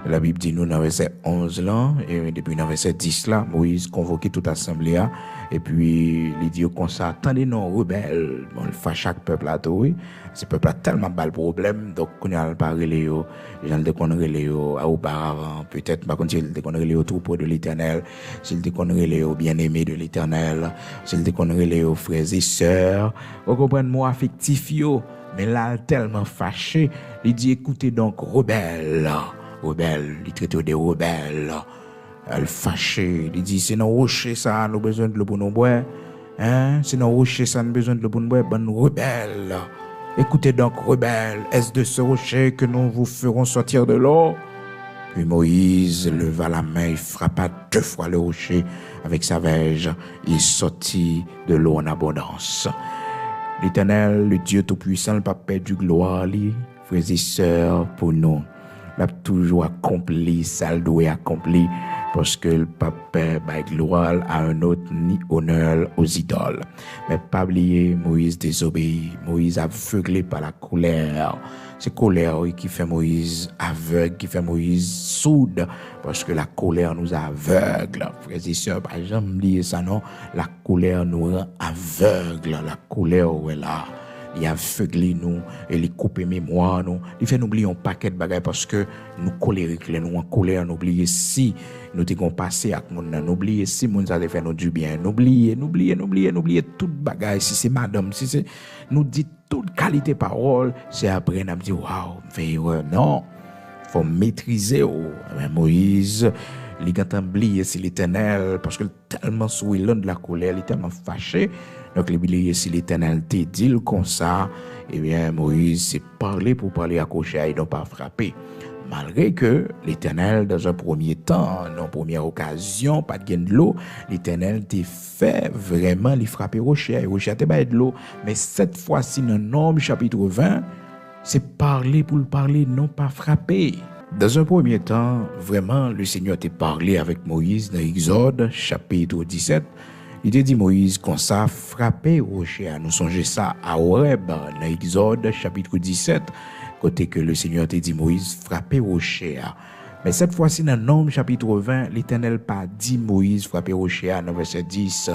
la Bible dit nous dans verset 11 là, et depuis dans verset 10 là, Moïse convoquait toute assemblée, et puis il dit comme ça, attendez non, rebelles, bon, le fâche chaque peuple là, tout, oui. Ce peuple a tellement pas le problème, donc on a parlé les gens de connaître auparavant, peut-être par contre s'il te connaît les troupeaux de l'Éternel, s'il te connaît les bien-aimés de l'Éternel, s'il te connaît les frères et sœurs, vous comprenez moi affectif yo, mais là tellement fâché, il dit écoutez donc rebelles, il traite des rebelles, elle fâché, il dit c'est dans rocher ça nous besoin de l'eau pour nous boire, hein, c'est dans rocher ça nous besoin de l'eau pour nous boire, ben rebelles. Écoutez donc, rebelles, est-ce de ce rocher que nous vous ferons sortir de l'eau? Puis Moïse leva la main et frappa 2 fois le rocher avec sa verge. Il sortit de l'eau en abondance. L'Éternel, le Dieu Tout-Puissant, le Papa du gloire, frères et sœurs, pour nous, l'a toujours accompli, ça le doit accompli, parce que le Papa, by gloire, a un autre ni honneur aux idoles. Mais pas oublier, Moïse désobéit, Moïse aveuglé par la colère. C'est colère qui fait Moïse aveugle, qui fait Moïse sourd, parce que la colère nous aveugle. Frères et sœurs, par exemple, oubliez ça, non? La colère nous rend aveugle, la colère, est là. Il a aveuglé nous, il coupe mémoire nous, il fait nous oublier un paquet de bagages parce que nous colériques, nous en colère, nous oublier si nous t'avons passé avec nous, nous oublier si nous ça fait nous du bien, nous oublier toute bagage, si c'est madame, si c'est nous dit toute qualité parole, c'est après nous dit waouh, non, faut maîtriser Moïse. Il a oublié c'est l'Éternel parce que tellement souillon de la colère, il est tellement fâché. Donc il a oublié si l'Éternel te dit comme ça, eh bien Moïse s'est parlé pour parler à Koshia et non pas frapper. Malgré que l'Éternel, dans un premier temps, dans une première occasion, pas de gain de l'eau, l'Éternel t'a fait vraiment les frapper Rocher. Et Rocher t'a pas de l'eau. Mais cette fois-ci, dans Nombre chapitre 20, c'est parler pour le parler, non pas frapper. Dans un premier temps, vraiment, le Seigneur t'a parlé avec Moïse dans Exode chapitre 17. Il t'a dit Moïse, comme ça, frapper Rocher. Nous songeons ça à Horeb dans Exode chapitre 17. Côté que le Seigneur t'a dit Moïse, frapper rocher. Mais cette fois-ci, dans Nombre chapitre 20, l'Éternel pas dit Moïse, frapper rocher, dans verset 10,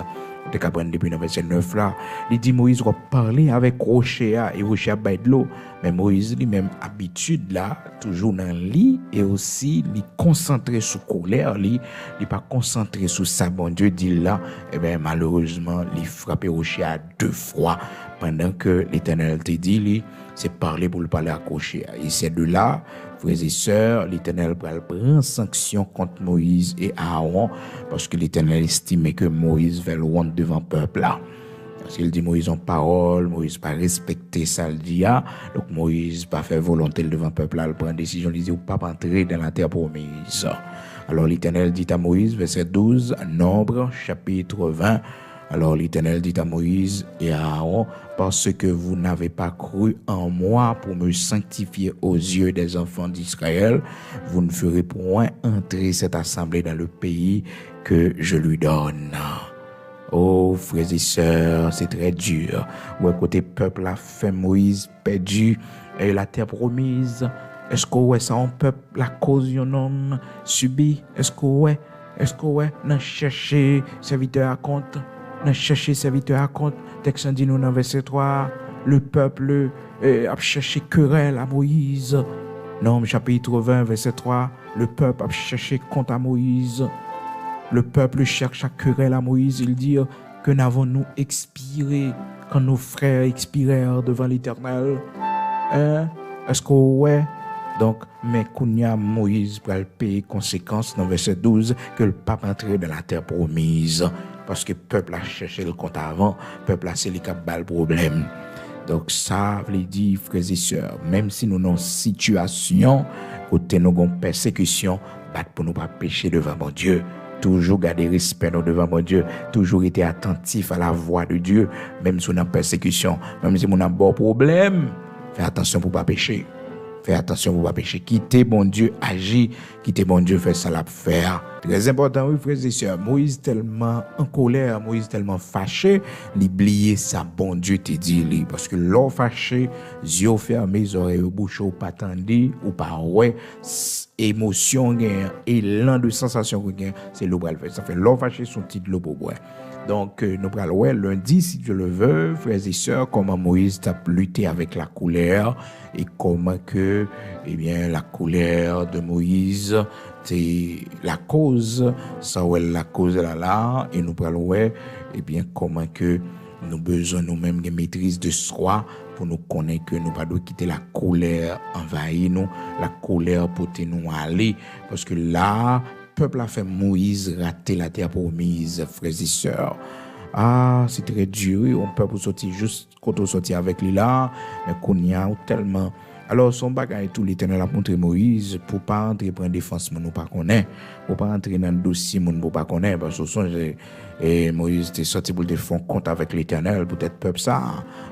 on peut prendre depuis le verset 9 là. Il dit Moïse va parler avec rocher, et rocher a de l'eau. Mais Moïse, lui-même, habitude là, toujours dans le lit, et aussi, il concentré sur colère, il pas concentré sur ça, bon Dieu dit là, et bien malheureusement, il frappé rocher à 2 fois, pendant que l'Éternel t'a dit, c'est parler pour le parler à cocher. Et c'est de là, frères et sœurs, l'Éternel prend sanction contre Moïse et Aaron, parce que l'Éternel estimait que Moïse va le rendre devant le peuple là. Parce qu'il dit Moïse en parole, Moïse pas respecté ça le dit, donc Moïse pas fait volonté devant le peuple là, il prend décision, il dit ou pas entrer dans la terre promise. Alors l'Éternel dit à Moïse, verset 12, Nombre, chapitre 20, alors l'Éternel dit à Moïse et à Aaron, parce que vous n'avez pas cru en moi pour me sanctifier aux yeux des enfants d'Israël, vous ne ferez point entrer cette assemblée dans le pays que je lui donne. Oh, frères et sœurs, c'est très dur. Ou côté peuple a fait Moïse perdu et la terre promise. Est-ce que ouais, ça un peuple la cause yon homme subi? Est-ce que ouais, n'a cherché serviteur à compte? N'a cherché serviteur à compte? Texte dit nous dans verset 3, le peuple a cherché querelle à Moïse. Nombre chapitre 20 verset 3, le peuple a cherché compte à Moïse. Le peuple cherche à querelle à Moïse. Il dit que n'avons-nous expiré quand nos frères expirèrent devant l'Éternel? Est-ce que ouais? Donc, mais Kounia Moïse pour le payer conséquence dans verset 12 que le pape entrait dans la terre promise. Parce que le peuple a cherché le compte avant, le peuple a scellé le problème. Donc, ça veut dire, frères et sœurs, même si nous sommes dans une situation où nous avons une persécution, battre pour nous pas pécher devant mon Dieu. Toujours garder respect devant mon Dieu, toujours être attentif à la voix de Dieu, même si on a une persécution, même si on a un bon problème, fais attention pour ne pas pécher. Fais attention pour pas pécher. Quitter bon Dieu agir, quitter bon Dieu faire ça l'a faire. Très important, oui, frères et sœurs. Moïse tellement en colère, Moïse tellement fâché, l'oublier ça bon Dieu te dit lui parce que l'or fâché, yeux fermés, oreilles bouchées ou pas tendu ou pas ouais, émotion gain, élan de sensation gain, c'est l'eau faire. Ça fait l'or fâché son titre l'eau pour boire. Donc, nous allons voir lundi, si Dieu le veut, frères et sœurs, comment Moïse a lutté avec la colère et comment que, eh bien, la colère de Moïse, c'est la cause, ça ouais la cause là, et nous allons voir, eh bien, comment que nous besoin nous-mêmes de maîtrise de soi pour nous connaître que nous pas doit quitter la colère envahir nous, la colère pour nous aller, parce que là, peuple a fait Moïse rater la terre promise, frères et sœurs. Ah, c'est très dur. On peut sortir juste quand on sortit avec lui là, mais qu'on y a tellement. Alors, son bagage tout l'Éternel a montré Moïse pour pas entrer prendre défense, nous pas connaît, pour pas entrer dans le dossier, nous pas connaît, parce que et Moïse était sorti pour défendre compte avec l'Éternel, peut-être peuple ça,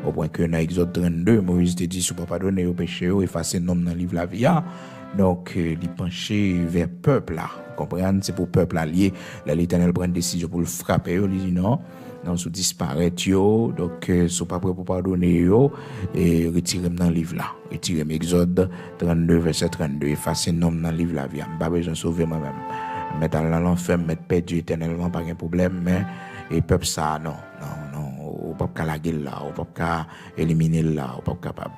au point que dans Exode 32, Moïse était dit, si vous ne pas pardonner au péché, effacer le nom dans le livre la vie. Donc, il penchait vers le peuple là. Vous comprenez? C'est pour le peuple allié. Là, l'Éternel prend une décision pour le frapper. Il dit non, non, sous disparaître. Donc, si pas prêt pour pardonner, et retirez dans le livre là. Retirez Exode 32, verset 32. Effacer le nom dans le livre la vie. Je n'ai pas besoin de sauver moi-même. Mettre dans l'enfer, mettre perdu éternellement, pas de problème. Mais, et peuple ça, non, non, non. On ne peut pas la gueule là. On ne peut pas éliminer là. On ne peut pas capable.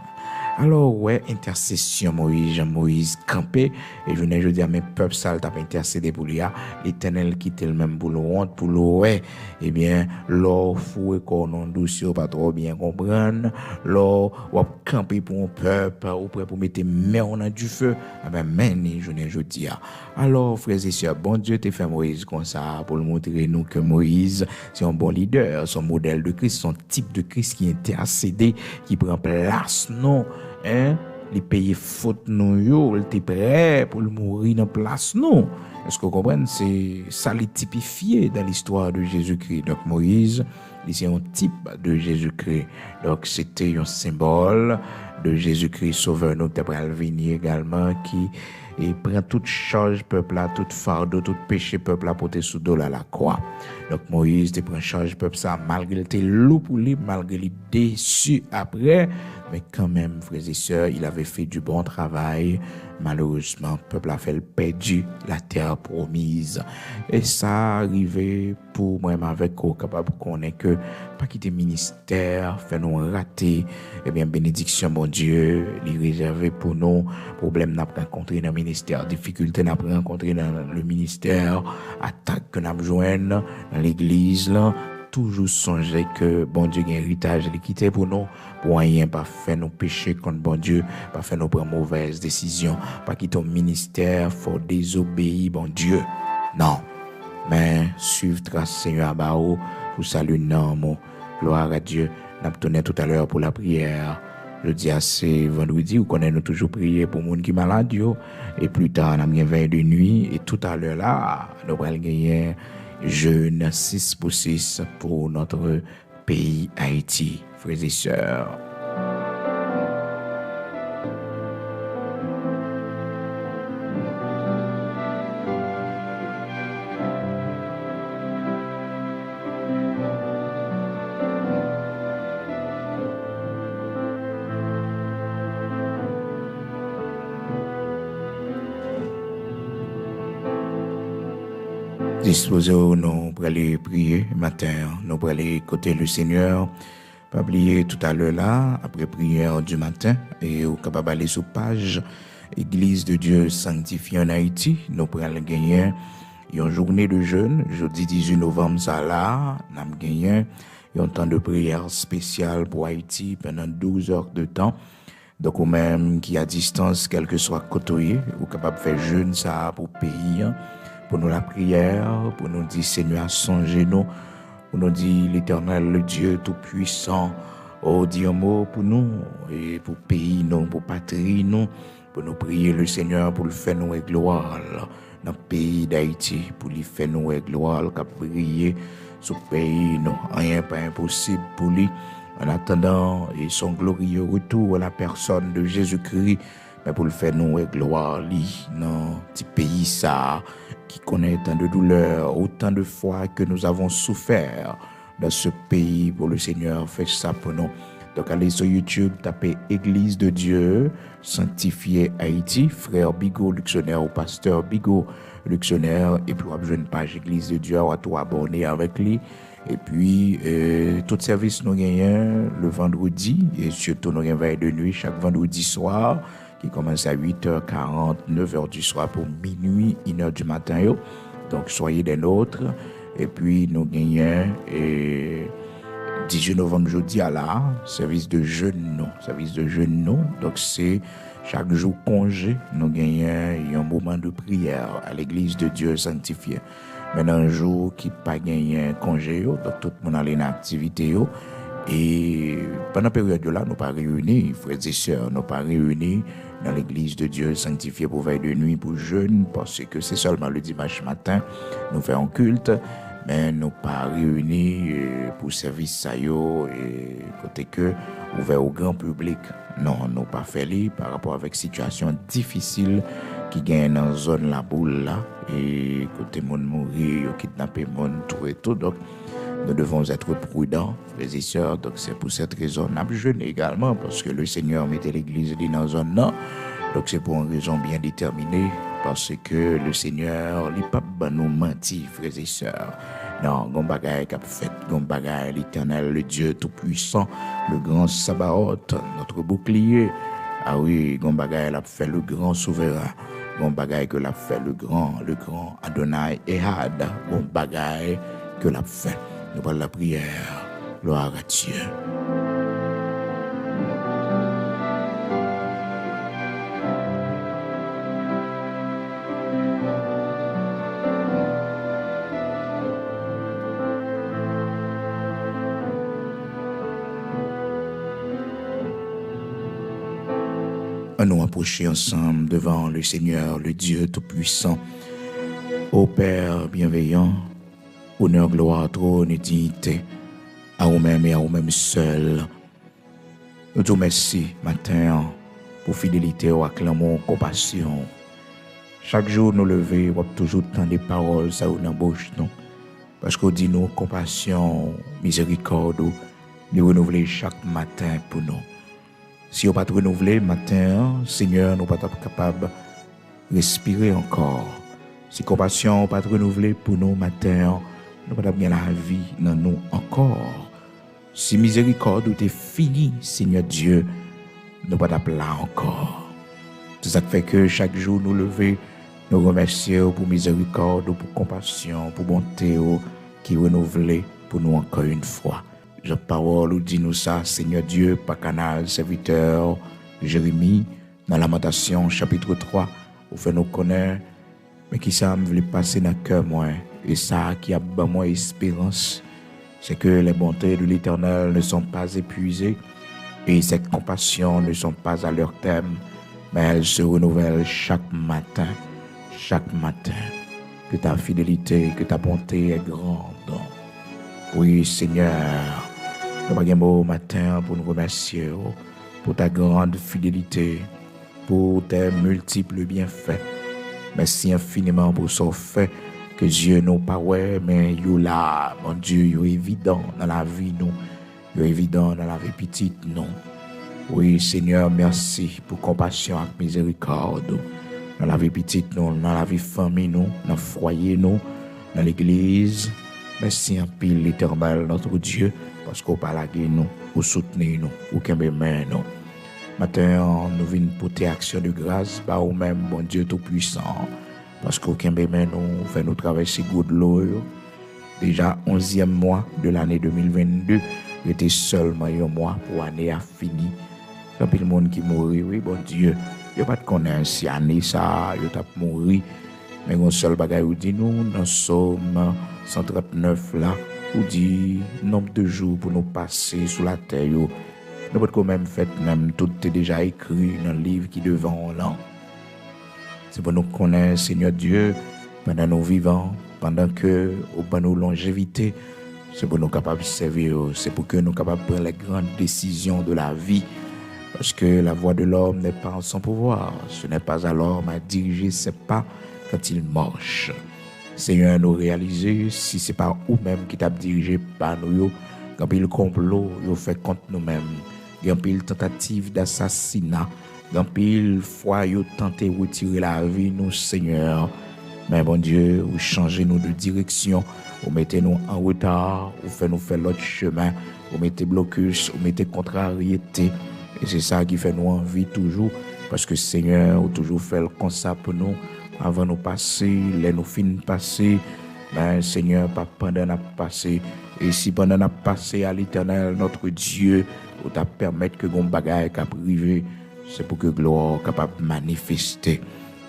Alors, ouais, intercession Moïse campé, et je ne dis à mes peuples, ça, t'a intercédé pour lui, l'Éternel qui était le même pour honte, pour l'eau, ouais, eh bien, l'or fou et qu'on en douce, pas trop bien comprendre, l'or, ou camper pour un peuple, ou prêt pour mettre main en du feu, eh bien, mais, je ne dis à. Alors, frères et sœurs, bon Dieu t'a fait Moïse comme ça, pour montrer nous que Moïse, c'est un bon leader, son modèle de Christ, son type de Christ qui intercédé, qui prend place, non, hein, les payer faute nous yo, il était prêt pour le mourir dans place nous. Est-ce que vous comprenez? C'est ça les typifié dans l'histoire de Jésus-Christ. Donc Moïse, c'est un type de Jésus-Christ. Donc c'était un symbole de Jésus-Christ sauveur nous qui va venir également qui et prend toute charge peuple là, toute fardeau, tout péché peuple là porté sous dos à la croix. Donc Moïse te prend charge peuple ça malgré il était lourd pour lui, malgré il déçu après, mais quand même frères et sœurs, il avait fait du bon travail. Malheureusement, peuple a fait le perdu la terre promise. Et ça arrivé pour moi avec capable qu'on est que pas quitter ministère, faire nous rater, eh bien bénédiction mon Dieu, il réservé pour nous, problème n'a pas rencontré dans le ministère, difficulté n'a pas rencontré dans le ministère, attaque que n'a besoin dans l'église là. Toujours songer que bon Dieu a un héritage de quitter pour nous, pour rien pas faire nos péchés contre bon Dieu, pas faire nos prendre mauvaises décisions, pas quitter au ministère, faut désobéir bon Dieu. Non. Mais suivre trace Seigneur Bao pour saluer non, gloire à Dieu. N'a tourné tout à l'heure pour la prière. Je dis à c'est vendredi, vous connaissez toujours prier pour les gens qui sont malades. Et plus tard, on a bien 20 de nuit. Et tout à l'heure là, nous allons gagner jeûne 6 pour 6 pour notre pays Haïti, frères et sœurs. Disposons nous pour aller prier matin, nous pour aller écouter le Seigneur. Pas oublier tout à l'heure là, après prière du matin, et au capable aller sur page Église de Dieu sanctifiée en Haïti, nous pour aller gagner une journée de jeûne, jeudi 18 novembre ça là, nous avons gagné un temps de prière spécial pour Haïti pendant 12 heures de temps. Donc, ou même qui à distance, quel que soit côté, ou capable de faire jeûne ça pour pays. Pour nous la prière, pour nous dire Seigneur, songez-nous, pour nous dire l'Éternel, le Dieu Tout-Puissant, oh, dis un mot pour nous, et pour pays, nous, pour patrie, nous, pour nous prier le Seigneur, pour le faire nous avec gloire, dans le pays d'Haïti, pour lui faire nous avec gloire, qu'à prier sur le pays, non, rien pas impossible pour lui, en attendant et son glorieux retour à la personne de Jésus-Christ, mais pour le faire nous et gloire li dans petit pays ça qui connaît tant de douleurs, autant de fois que nous avons souffert dans ce pays. Pour le Seigneur, fait ça pour nous. Donc allez sur YouTube, tapez Église de Dieu, Sanctifié Haïti, frère Bigot Luxonnaire ou pasteur Bigot Luxonnaire, et puis vous avez une page Église de Dieu, à tout abonner avec lui. Et puis, tout service nous gagnons le vendredi, et surtout nous gagnons veille de nuit chaque vendredi soir, qui commence à 8h40, 9h du soir pour minuit, 1h du matin. Yo. Donc, soyez des nôtres. Et puis, nous gagnons 18 novembre, jeudi à la service de jeûne, non. Service de jeûne, non. Donc, c'est chaque jour congé, nous gagnons un moment de prière à l'église de Dieu sanctifié. Maintenant, un jour qui pas gagné congé, donc tout le monde a une activité. Et pendant la période là, nous pas réunis, frères et sœurs, nous pas réunis dans l'église de Dieu sanctifié pour veille de nuit, pour jeûne, parce que c'est seulement le dimanche matin, nous faisons culte, mais nous pas réunis pour service ça yo, et côté que ouvert au grand public. Non, nous pas fait li par rapport avec situation difficile qui gagne dans la zone la boule là, et côté monde mourir, kidnapper monde, tout et tout. Donc, nous devons être prudents, frères et sœurs. Donc, c'est pour cette raison, nous avons jeûné également, parce que le Seigneur mettait l'église dans la zone là. Donc, c'est pour une raison bien déterminée, parce que le Seigneur, il n'est pas nous mentir, frères et sœurs. Non, gon bagay qu'a fait, gon bagay l'Éternel, le Dieu tout-puissant, le grand Sabaoth, notre bouclier. Ah oui, gon bagay l'a fait le grand souverain. Gon bagay que l'a fait le grand Adonai Ehad. Gon bagay que l'a fait. Nous parlons la prière. Gloire à Dieu. Nous approcher ensemble devant le Seigneur, le Dieu Tout-Puissant. Ô Père bienveillant, honneur, gloire, trône et dignité, à vous-même et à vous-même seul. Nous te remercions matin pour fidélité, ou acclamons, compassion. Chaque jour nous lever, ou toujours tant de paroles, ça ou dans bouche, non? Parce qu'on dit nous compassion, miséricorde, nous renouveler chaque matin pour nous. Si on ne pas renouveler matin, Seigneur, nous ne sommes pas capables de respirer encore. Si compassion n'est pas renouvelée pour nous matin, nous ne sommes pas bien la vie dans nous encore. Si miséricorde est finie, Seigneur Dieu, nous ne sommes pas là encore. C'est ça qui fait que chaque jour nous lever, nous remercions pour miséricorde, pour compassion, pour bonté qui renouvelée pour nous encore une fois. La parole dit nous ça, Seigneur Dieu, par canal, serviteur Jérémie, dans Lamentation, chapitre 3, où fait nous connaître, mais qui ça me voulait passer dans le cœur, moi, et ça qui a ban moi espérance, c'est que les bontés de l'Éternel ne sont pas épuisées, et ces compassions ne sont pas à leur terme, mais elles se renouvellent chaque matin, que ta fidélité, que ta bonté est grande. Oui, Seigneur, nous avons un beau matin pour nous remercier pour ta grande fidélité, pour tes multiples bienfaits. Merci infiniment pour ce fait que Dieu nous pas ouais, mais you là, mon Dieu, you évident dans la vie nous, you évident dans la vie petite nous. Oui, Seigneur, merci pour compassion et miséricorde dans la vie petite nous, dans la vie famille nous, dans le foyer nous, dans l'église. Merci en pile l'Éternel, notre Dieu, parce qu'on parle à nous, ou soutenir nous, ou qu'on m'aime nous. Maintenant, nous venons porter action de grâce, par nous-mêmes, bon Dieu Tout-Puissant, parce qu'on m'aime nous, fait nous traverser good l'eau. Déjà, 11e mois de l'année 2022, j'étais seulement un mois pour l'année à fini. Il y a le monde qui mourit, oui, bon Dieu. Il n'y a pas de connaître si l'année ça, il y a mourir. Mais un seul bagage où dit nous, dans Somme 139 là, où dit nombre de jours pour nous passer sous la terre. Nous pouvons quand même faire, même tout est déjà écrit dans le livre qui devant là. C'est pour nous connaître, Seigneur Dieu, pendant nos vivants, pendant que, au bas nos longévité, c'est pour nous capables de servir, c'est pour que nous capables de prendre les grandes décisions de la vie. parce que la voix de l'homme n'est pas en son pouvoir. Ce n'est pas à l'homme à diriger ses pas quand il marche. Seigneur, nous réaliser, si c'est pas nous-mêmes qui t'a dirigé par nous, quand il complot, il fait contre nous-mêmes. Quand il tentative d'assassinat, quand il fois il tenté de retirer la vie, nous, Seigneur. Mais bon Dieu, vous changez nous de direction, vous mettez nous en retard, vous faites nous faire l'autre chemin, vous mettez blocus, vous mettez contrariété. Et c'est ça qui fait nous envie toujours, parce que Seigneur, vous toujours fait le constat pour nous, avant nous passer, les nous fin passer, mais Seigneur, pas pendant nous passer. Et si pendant nous passer à l'Éternel, notre Dieu, vous t'a permettre que nos bagages cap privé, c'est pour que gloire capable manifester.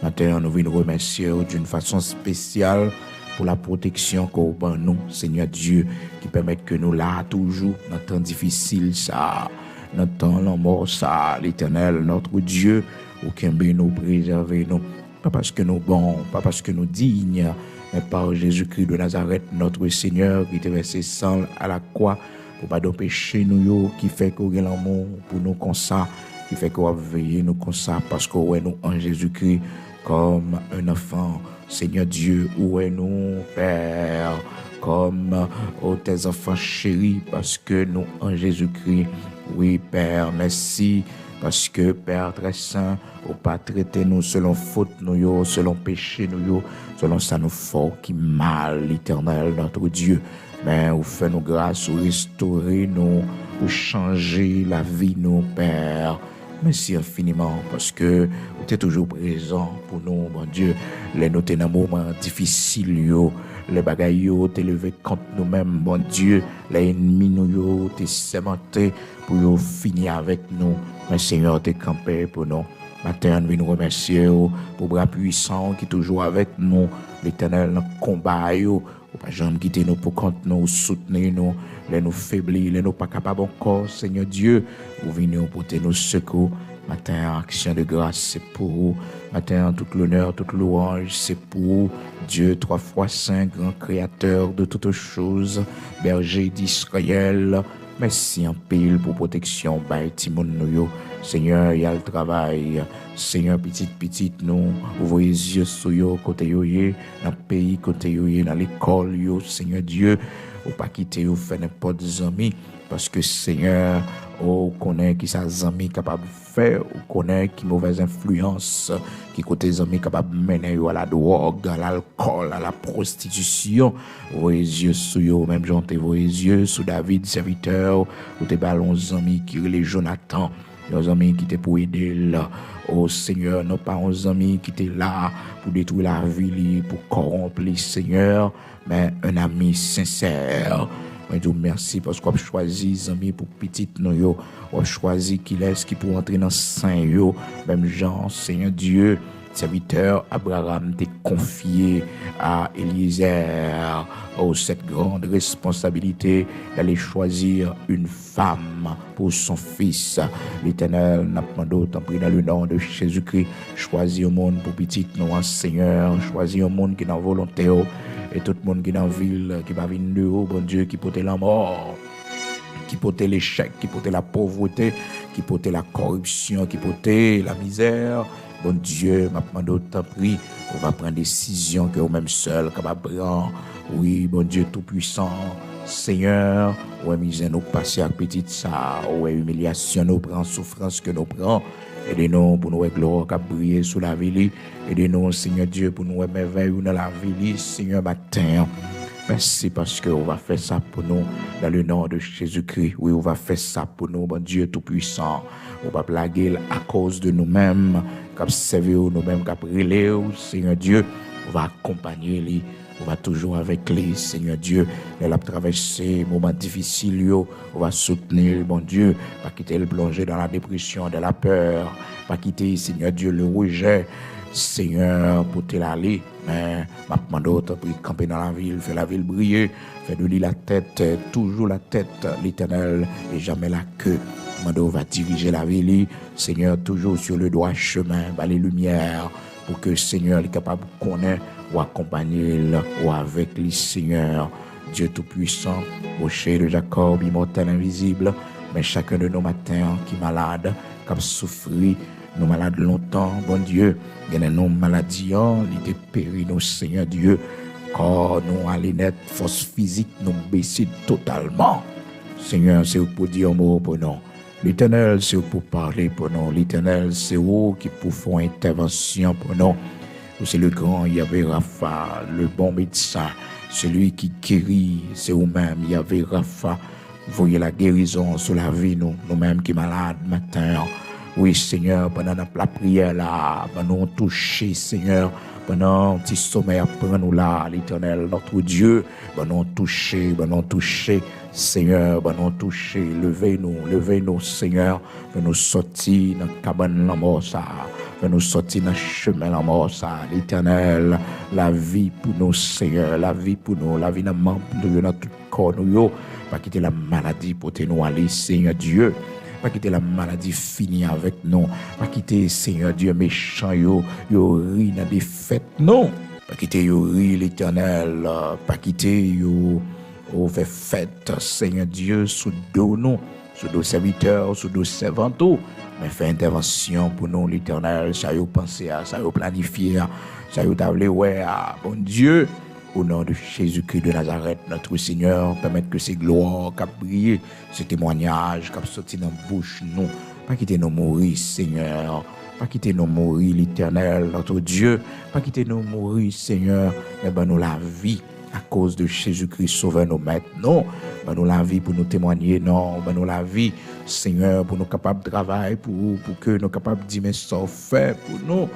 Maintenant, nous venons remercier d'une façon spéciale pour la protection qu'on a nous, Seigneur Dieu, qui permet que nous là toujours dans temps difficile ça, dans temps la mort ça, l'Éternel, notre Dieu, aucun bien nous préserver nous, pas parce que nous bons, pas parce que nous dignes, mais par Jésus-Christ de Nazareth, notre Seigneur, qui était versé sang à la croix pour pas d'empêcher nous qui fait qu'on a l'amour pour nous comme ça, qui fait qu'on va veiller nous comme ça, parce que ouais, nous en Jésus-Christ comme un enfant. Seigneur Dieu, où est nous, Père, comme tes enfants chéris, parce que nous en Jésus-Christ, oui, Père, merci, parce que Père très saint, au pas traiter nous selon faute nous, selon péché nous, selon ça nous fort qui mal, l'Éternel, notre Dieu. Mais vous faites nous grâce, vous restaurer nous, vous changer la vie nous, Père. Merci infiniment parce que tu es toujours présent pour nous, mon Dieu. Les noter dans moments difficiles, les bagailles, tu es levé contre nous-mêmes, mon Dieu. Les ennemis, nous, tu es sémenté pour finir avec nous. Mais Seigneur, tu es campé pour nous. Matin, nous nous remercions pour bras puissant qui est toujours avec nous. L'Éternel, dans le combat, pas jamais quitter nous pour contre nous, soutenir nous, les nous faiblir, les nous pas capables encore, Seigneur Dieu, vous venez porter nos secours. Matin, action de grâce, c'est pour vous. Matin, toute l'honneur, toute louange, c'est pour vous. Dieu, 3 fois 5, grand créateur de toutes choses, berger d'Israël. Merci en pile pour protection, by Timon nous. Seigneur, il y a le travail. Seigneur, petit, nous, ouvrez les yeux sur yo, côté yo, dans le pays, côté yo, dans l'école, yo, Seigneur Dieu, ou pas quitter, ou faire n'importe des amis, parce que Seigneur, on connaît qui ça amis capable de faire, on connaît qui mauvaise influence, qui côté des amis capable de mener à la drogue, à l'alcool, à la prostitution. Ouvrez les yeux sur yo, même j'en t'ai ouvrez les yeux sur David, serviteur, ou tes ballons amis qui les Jonathan. Nos amis qui étaient pour aider là. Oh Seigneur, nos parents amis qui étaient là pour détruire la vie, pour corrompre les Seigneur, mais un ami sincère. Je vous remercie parce qu'on a choisi les amis pour petit nous, on a choisi qui laisse qui pour entrer dans saint yo, même Jean, Seigneur Dieu. Serviteur Abraham t'est confié à Eliezer cette grande responsabilité d'aller choisir une femme pour son fils. L'Éternel n'a pas d'autre pris dans le nom de Jésus-Christ. Choisis au monde pour petit nous, Seigneur. Choisis au monde qui est dans volonté et tout le monde qui est dans la ville, qui va venir de haut, bon Dieu, qui porte la mort, qui porte l'échec, qui porte la pauvreté, qui porte la corruption, qui porte la misère. Bon Dieu, maintenant d'autant pris, on va prendre des décisions que vous-même seul, capable de prendre. Oui, bon Dieu tout-puissant, Seigneur, ouais, misère nous passer à petite ça, ouais, humiliation nous prend, souffrance que nous prend. Aidez-nous pour nous gloire qui briller sous la ville. Aidez-nous, Seigneur Dieu, pour nous merveille dans la ville, Seigneur, matin. Merci parce qu'on va faire ça pour nous dans le nom de Jésus-Christ. Oui, on va faire ça pour nous, bon Dieu tout-puissant. On va blaguer à cause de nous-mêmes, comme servir nous-mêmes, comme briller, Seigneur Dieu. On va accompagner lui. On va toujours avec lui, Seigneur Dieu. Elle a traversé moments difficiles, on va soutenir, bon Dieu, pas quitter le plonger dans la dépression, dans la peur, pas quitter, Seigneur Dieu, le rejet. Seigneur, pour te l'aller, mais maintenant d'autres pour camper dans la ville, faire la ville briller, faire de lui la tête, toujours la tête, l'Éternel, et jamais la queue. Mando va diriger la ville, Seigneur, toujours sur le droit chemin, les lumières, pour que Seigneur est capable de connaître ou accompagner ou avec lui, Seigneur, Dieu Tout-Puissant, rocher de Jacob, immortel, invisible. mais chacun de nos matins qui est malade, qui a souffert, nous malades longtemps, bon Dieu, il y a nos maladies, il était péri, nos Seigneur Dieu, corps nous allons net, force physique nous baisser totalement. Seigneur, c'est pour dire un mot pour nous. L'Éternel, c'est pour parler pour nous. L'Éternel, c'est vous qui pour faire intervention pour nous. C'est le grand Yahvé Rapha, le bon médecin, celui qui guérit, c'est vous-même, Yahvé Rapha. Voyez la guérison sur la vie, nous-mêmes qui sommes malades matin. Oui, Seigneur, pendant la prière là, pendant nous toucher, Seigneur, pendant un petit sommeil après nous là, l'Éternel, notre Dieu, pendant nous toucher, Seigneur, pendant nous toucher, levez-nous, Seigneur, pour nous sortir dans la cabane la mort, ça, pour nous sortir dans le chemin la mort, ça, l'Éternel, la vie pour nous, Seigneur, la vie pour nous, la vie dans tout corps, nous, pas quitter la maladie pour nous aller, Seigneur Dieu. Pas quitter la maladie finie avec nous. Pas quitter, Seigneur Dieu, méchant, yo ri dans des fêtes, non. Pas quitter, yo ri l'Éternel. Pas quitter, yo fait fête, Seigneur Dieu, sous dos nous, sous nos serviteurs, sous nos servants, mais fait intervention pour nous, l'Éternel. Ça y est pensé, ça y est planifié, ça y est tablé, ouais, bon Dieu. Au nom de Jésus-Christ de Nazareth, notre Seigneur, permettre que ces gloires qui brillent, ces témoignages qui sortent dans la bouche, nous, pas quitter nous mourir, Seigneur, pas quitter nous mourir, l'Éternel, notre Dieu, pas quitter nous mourir, Seigneur, mais ben nous la vie à cause de Jésus-Christ, sauveur nous maîtres, non, ben nous la vie pour nous témoigner, non, ben nous la vie, Seigneur, pour nous capables de travailler, pour que nous capables de dire, mais ça fait pour nous,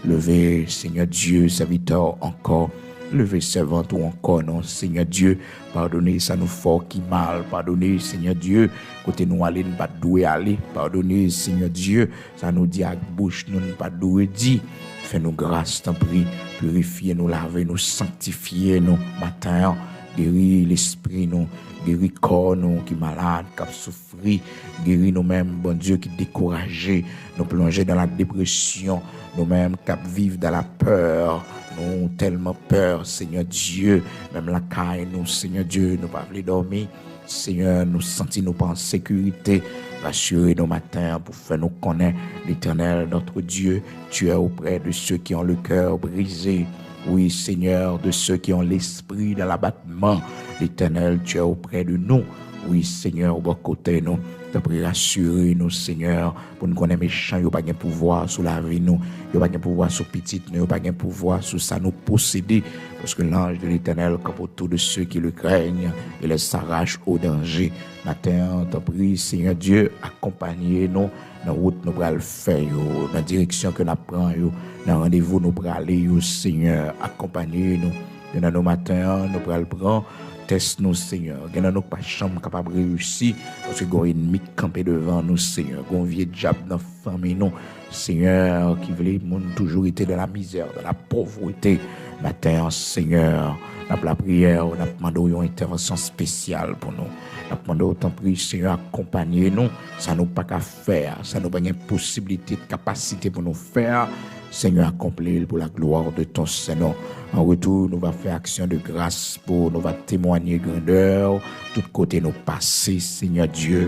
lever, Seigneur Dieu, serviteur encore. Levez servant ou encore, non, Seigneur Dieu, pardonnez ça nous fort qui mal, pardonnez, Seigneur Dieu, côté nous aller, nous pas doué aller, pardonnez, Seigneur Dieu, ça nous dit à bouche, nous pas doué dit, fais-nous grâce, t'en prie, purifiez nous, lavez nous, sanctifiez nous, matin, guéris l'esprit nous, guéris corps nous qui malade, qui a souffri, guéris nous-mêmes, bon Dieu, qui découragé, nous plonger dans la dépression, nous-mêmes qui vivent dans la peur, nous tellement peur, Seigneur Dieu, même la caille, nous, Seigneur Dieu, nous pas voulu dormir, Seigneur, nous sentir nous pas en sécurité, rassurer nos matins pour faire nous connaître l'Éternel, notre Dieu, tu es auprès de ceux qui ont le cœur brisé, oui, Seigneur, de ceux qui ont l'esprit dans l'abattement, l'Éternel, tu es auprès de nous, oui, Seigneur, au bon côté, nous, te prie rassurer nous, Seigneur, pour nous connaître méchants, il n'y a pas de pouvoir sur la vie, nous, il n'y a pas de pouvoir sur petite, il n'y a pas de pouvoir sur ça, nous posséder, parce que l'ange de l'Éternel, comme autour de ceux qui le craignent, il les s'arrache au danger. Matin, te prie, Seigneur Dieu, accompagnez-nous dans la route, nous allons le faire, dans la direction que nous prenons, dans le rendez-vous, nous allons aller, Seigneur, accompagnez-nous, dans nos matins, nous allons le prendre. Teste nous, Seigneur. Il y a pas de chambre capable de réussir parce que il y a un ennemi campé devant nous, Seigneur. Il y a un vieux diable dans la famille, nous, Seigneur, qui voulait toujours été dans la misère, dans la pauvreté. Matin, Seigneur, nous avons la prière, nous avons demandé une intervention spéciale pour nous. Nous avons demandé autant de Seigneur, accompagnez-nous. Ça nous pas qu'à faire. Ça nous pas une possibilité, de capacité pour nous faire. Seigneur, accomplis pour la gloire de ton Seigneur. En retour, nous allons faire action de grâce pour nous, va témoigner grandeur, tout côté nous passer, Seigneur Dieu.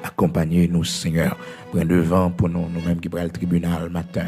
Accompagnez-nous, Seigneur. Prends devant pour nous, nous-mêmes qui prenons le tribunal matin.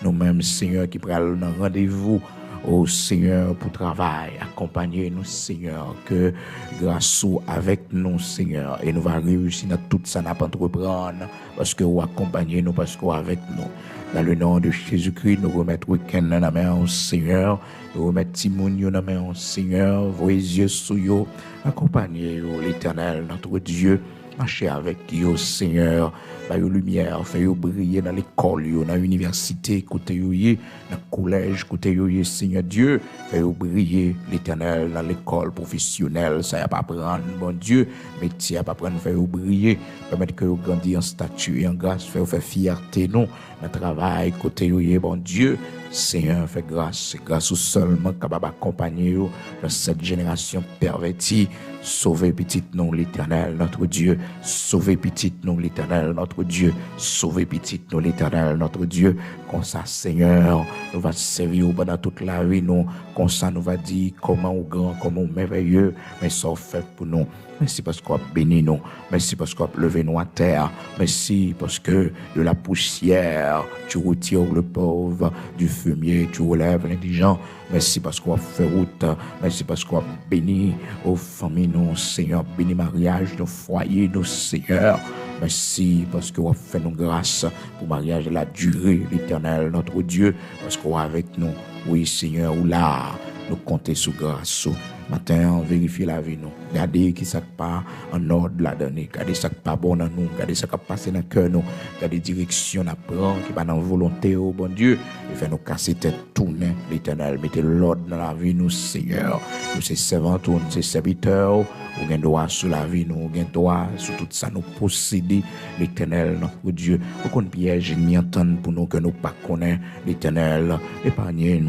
Nous-mêmes, Seigneur, qui prenons le rendez-vous. Oh Seigneur, pour travail, accompagnez-nous, Seigneur, que grâce avec nous, Seigneur, et nous va réussir dans tout ça, n'a pas entreprendre, parce que vous accompagnez-nous, parce que vous avec nous. Dans le nom de Jésus-Christ, nous remettons week-end dans la main au Seigneur, nous remettons Timounio dans la main au Seigneur, vos yeux sous vous, accompagnez-vous, l'Éternel, notre Dieu. Marchez avec vous, Seigneur, par vos lumières, faites-vous briller dans l'école, dans l'université, écoutez-vous, dans le collège, écoutez-vous, Seigneur Dieu, faites-vous briller, l'Éternel, dans l'école professionnelle, ça n'y a pas prendre, bon Dieu, métier à pas prendre, faites-vous briller, permettre que vous grandiez en statut et en grâce, faites-vous faire fierté, nous, dans le travail, écoutez-vous, bon Dieu, Seigneur, fais grâce, c'est grâce au seulement capable d'accompagner dans cette génération pervertie. Sauvez petit nous, l'Éternel, notre Dieu. Sauvez petit nous, l'Éternel, notre Dieu. Sauvez petit nous, l'Éternel, notre Dieu. Comme ça, Seigneur, nous va servir pendant toute la vie, nous. Comme ça, nous va dire comment au grand, comment merveilleux, mais ça fait pour nous. Merci parce qu'on a béni nous. Merci parce qu'on a levé nous à terre. Merci parce que de la poussière, tu retires le pauvre. Du fumier, tu relèves l'indigent. Merci parce qu'on a fait route. Merci parce qu'on a béni aux familles, nous, Seigneur. Béni mariage, nos foyers, nos Seigneur. Merci parce qu'on a fait nos grâces pour mariage de la durée, l'Éternel, notre Dieu. Parce qu'on est avec nous. Oui, Seigneur, ou là, nous comptons sous grâce. Matin, vérifier la vie nous. Regardez qui ça pas en ordre la donner. Regardez ça pas bon dans nous. Regardez ça qui passe dans le cœur nous. Regardez direction à prendre qui pas dans volonté au bon Dieu. Et fait nous casser tête tourner l'Éternel. Mettez l'ordre dans la vie nous, Seigneur. Nous c'est servants, nous c'est serviteurs. Nous avons droit sur la vie nous. Nous avons droit sur tout ça nous posséder l'Éternel notre Dieu. Aucun piège ni entendre pour nous que nous pas connaît l'Éternel. Épargnez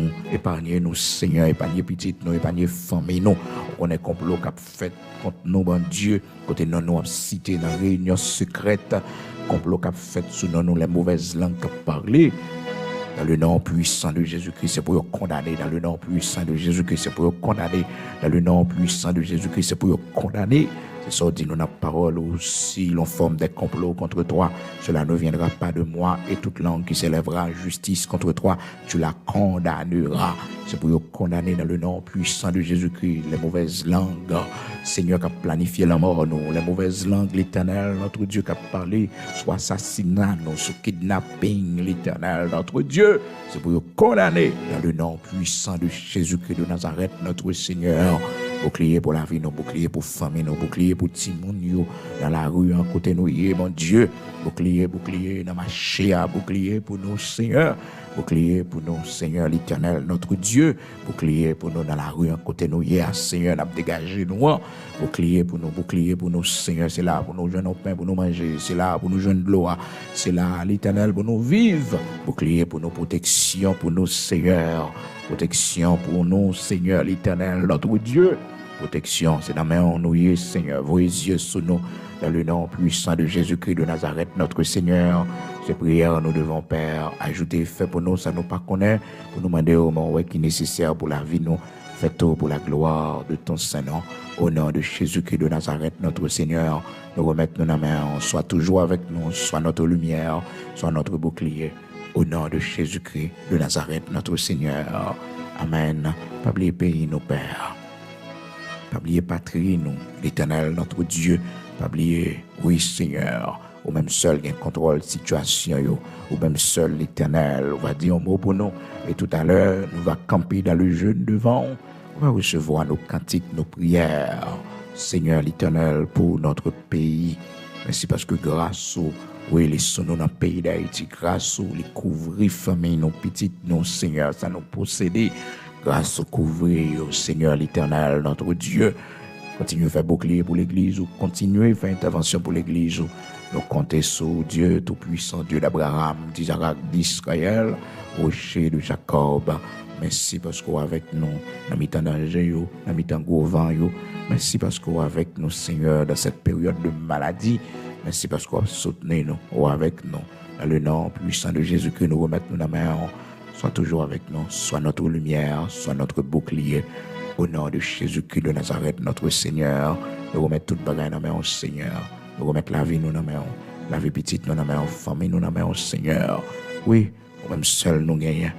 nous, Seigneur. Épargnez petite nous, épargnez famille nous. On est complot qu'a fait contre nous, bon Dieu, côté nous nous cité dans réunion secrète, complot qu'a fait sous nous les mauvaises langues qu'a parlé. Dans le nom puissant de Jésus-Christ, c'est pour condamner. Dans le nom puissant de Jésus-Christ, c'est pour condamner. Dans le nom puissant de Jésus-Christ, c'est pour condamner. C'est ça, dit nous la parole, ou si l'on forme des complots contre toi, cela ne viendra pas de moi, et toute langue qui s'élèvera en justice contre toi, tu la condamneras. C'est pour condamner dans le nom puissant de Jésus-Christ les mauvaises langues. Seigneur qui a planifié la mort, nous, les mauvaises langues, l'Éternel, notre Dieu qui a parlé, soit assassinat, nous, soit kidnapping, l'Éternel, notre Dieu. C'est pour condamner dans le nom puissant de Jésus-Christ de Nazareth, notre Seigneur. Bouclier pour la vie, nos boucliers pour famille, nos boucliers pour Timoun, dans la rue, en côté nous, mon Dieu. Bouclier dans ma chair, bouclier pour nous, Seigneur. Bouclier pour nous, Seigneur, l'Éternel, notre Dieu. Bouclier pour nous dans la rue, en côté nous, Seigneur, n'a dégagé nous. Bouclier pour nous, Seigneur. C'est là pour nous joindre au pain, pour nous manger. C'est là pour nous joindre de l'eau. C'est là, l'Éternel, pour nous vivre. Bouclier pour nos protections, pour nous, Seigneur. Protection pour nous, Seigneur, l'Éternel, notre Dieu. Protection, c'est dans la main nous, Seigneur. Vos yeux sous nous, dans le nom puissant de Jésus-Christ de Nazareth, notre Seigneur. Ces prières, nous devons, Père, ajouter fait pour nous, ça nous pas connaît, pour nous demander au moment qui est nécessaire pour la vie, nous. Fais-tout pour la gloire de ton Saint-Nom. Au nom de Jésus-Christ de Nazareth, notre Seigneur, nous remettons dans la main. Sois toujours avec nous, sois notre lumière, sois notre bouclier. Au nom de Jésus-Christ de Nazareth, notre Seigneur. Amen. Pas oublier pays, nos pères. Pas oublier patrie, nous, l'Éternel, notre Dieu. Pas oublier, oui, Seigneur. Ou même seul qui contrôle la situation, ou même seul l'Éternel. On va dire un mot pour nous. Et tout à l'heure, nous va camper dans le jeûne devant. On va recevoir nos cantiques, nos prières. Seigneur l'Éternel, pour notre pays. Merci parce que grâce au oui, les sonnons dans le pays d'Haïti, grâce aux les couvrir famille, nos petites, nos Seigneur, ça nous posséder. Grâce au couvrir, Seigneur l'Éternel, notre Dieu. Continuez à faire bouclier pour l'Église, ou continuez à faire intervention pour l'Église. Nous comptons sur Dieu Tout-Puissant, Dieu d'Abraham, d'Isaac, d'Israël, rocher de Jacob. Merci parce qu'on est avec nous, dans le temps danger, dans le temps gros vent. Merci parce qu'on est avec nous, Seigneur, dans cette période de maladie. Merci parce qu'on a soutenu nous, ou avec nous. Dans le nom puissant de Jésus que nous remettons dans la main. Sois toujours avec nous, sois notre lumière, sois notre bouclier. Au nom de Jésus-Christ de Nazareth, notre Seigneur, nous remettons toute bagaille dans la main, Seigneur. Nous remettons la vie nous dans la main, la vie petite nous dans la main, famille nous dans la main, Seigneur. Oui, même seul nous gagnons.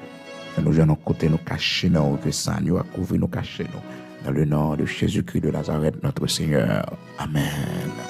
Nous venons côté nous cacher, nous, que ça nous a couvert nous cacher, nous. Dans le nom de Jésus-Christ de Nazareth, notre Seigneur. Amen.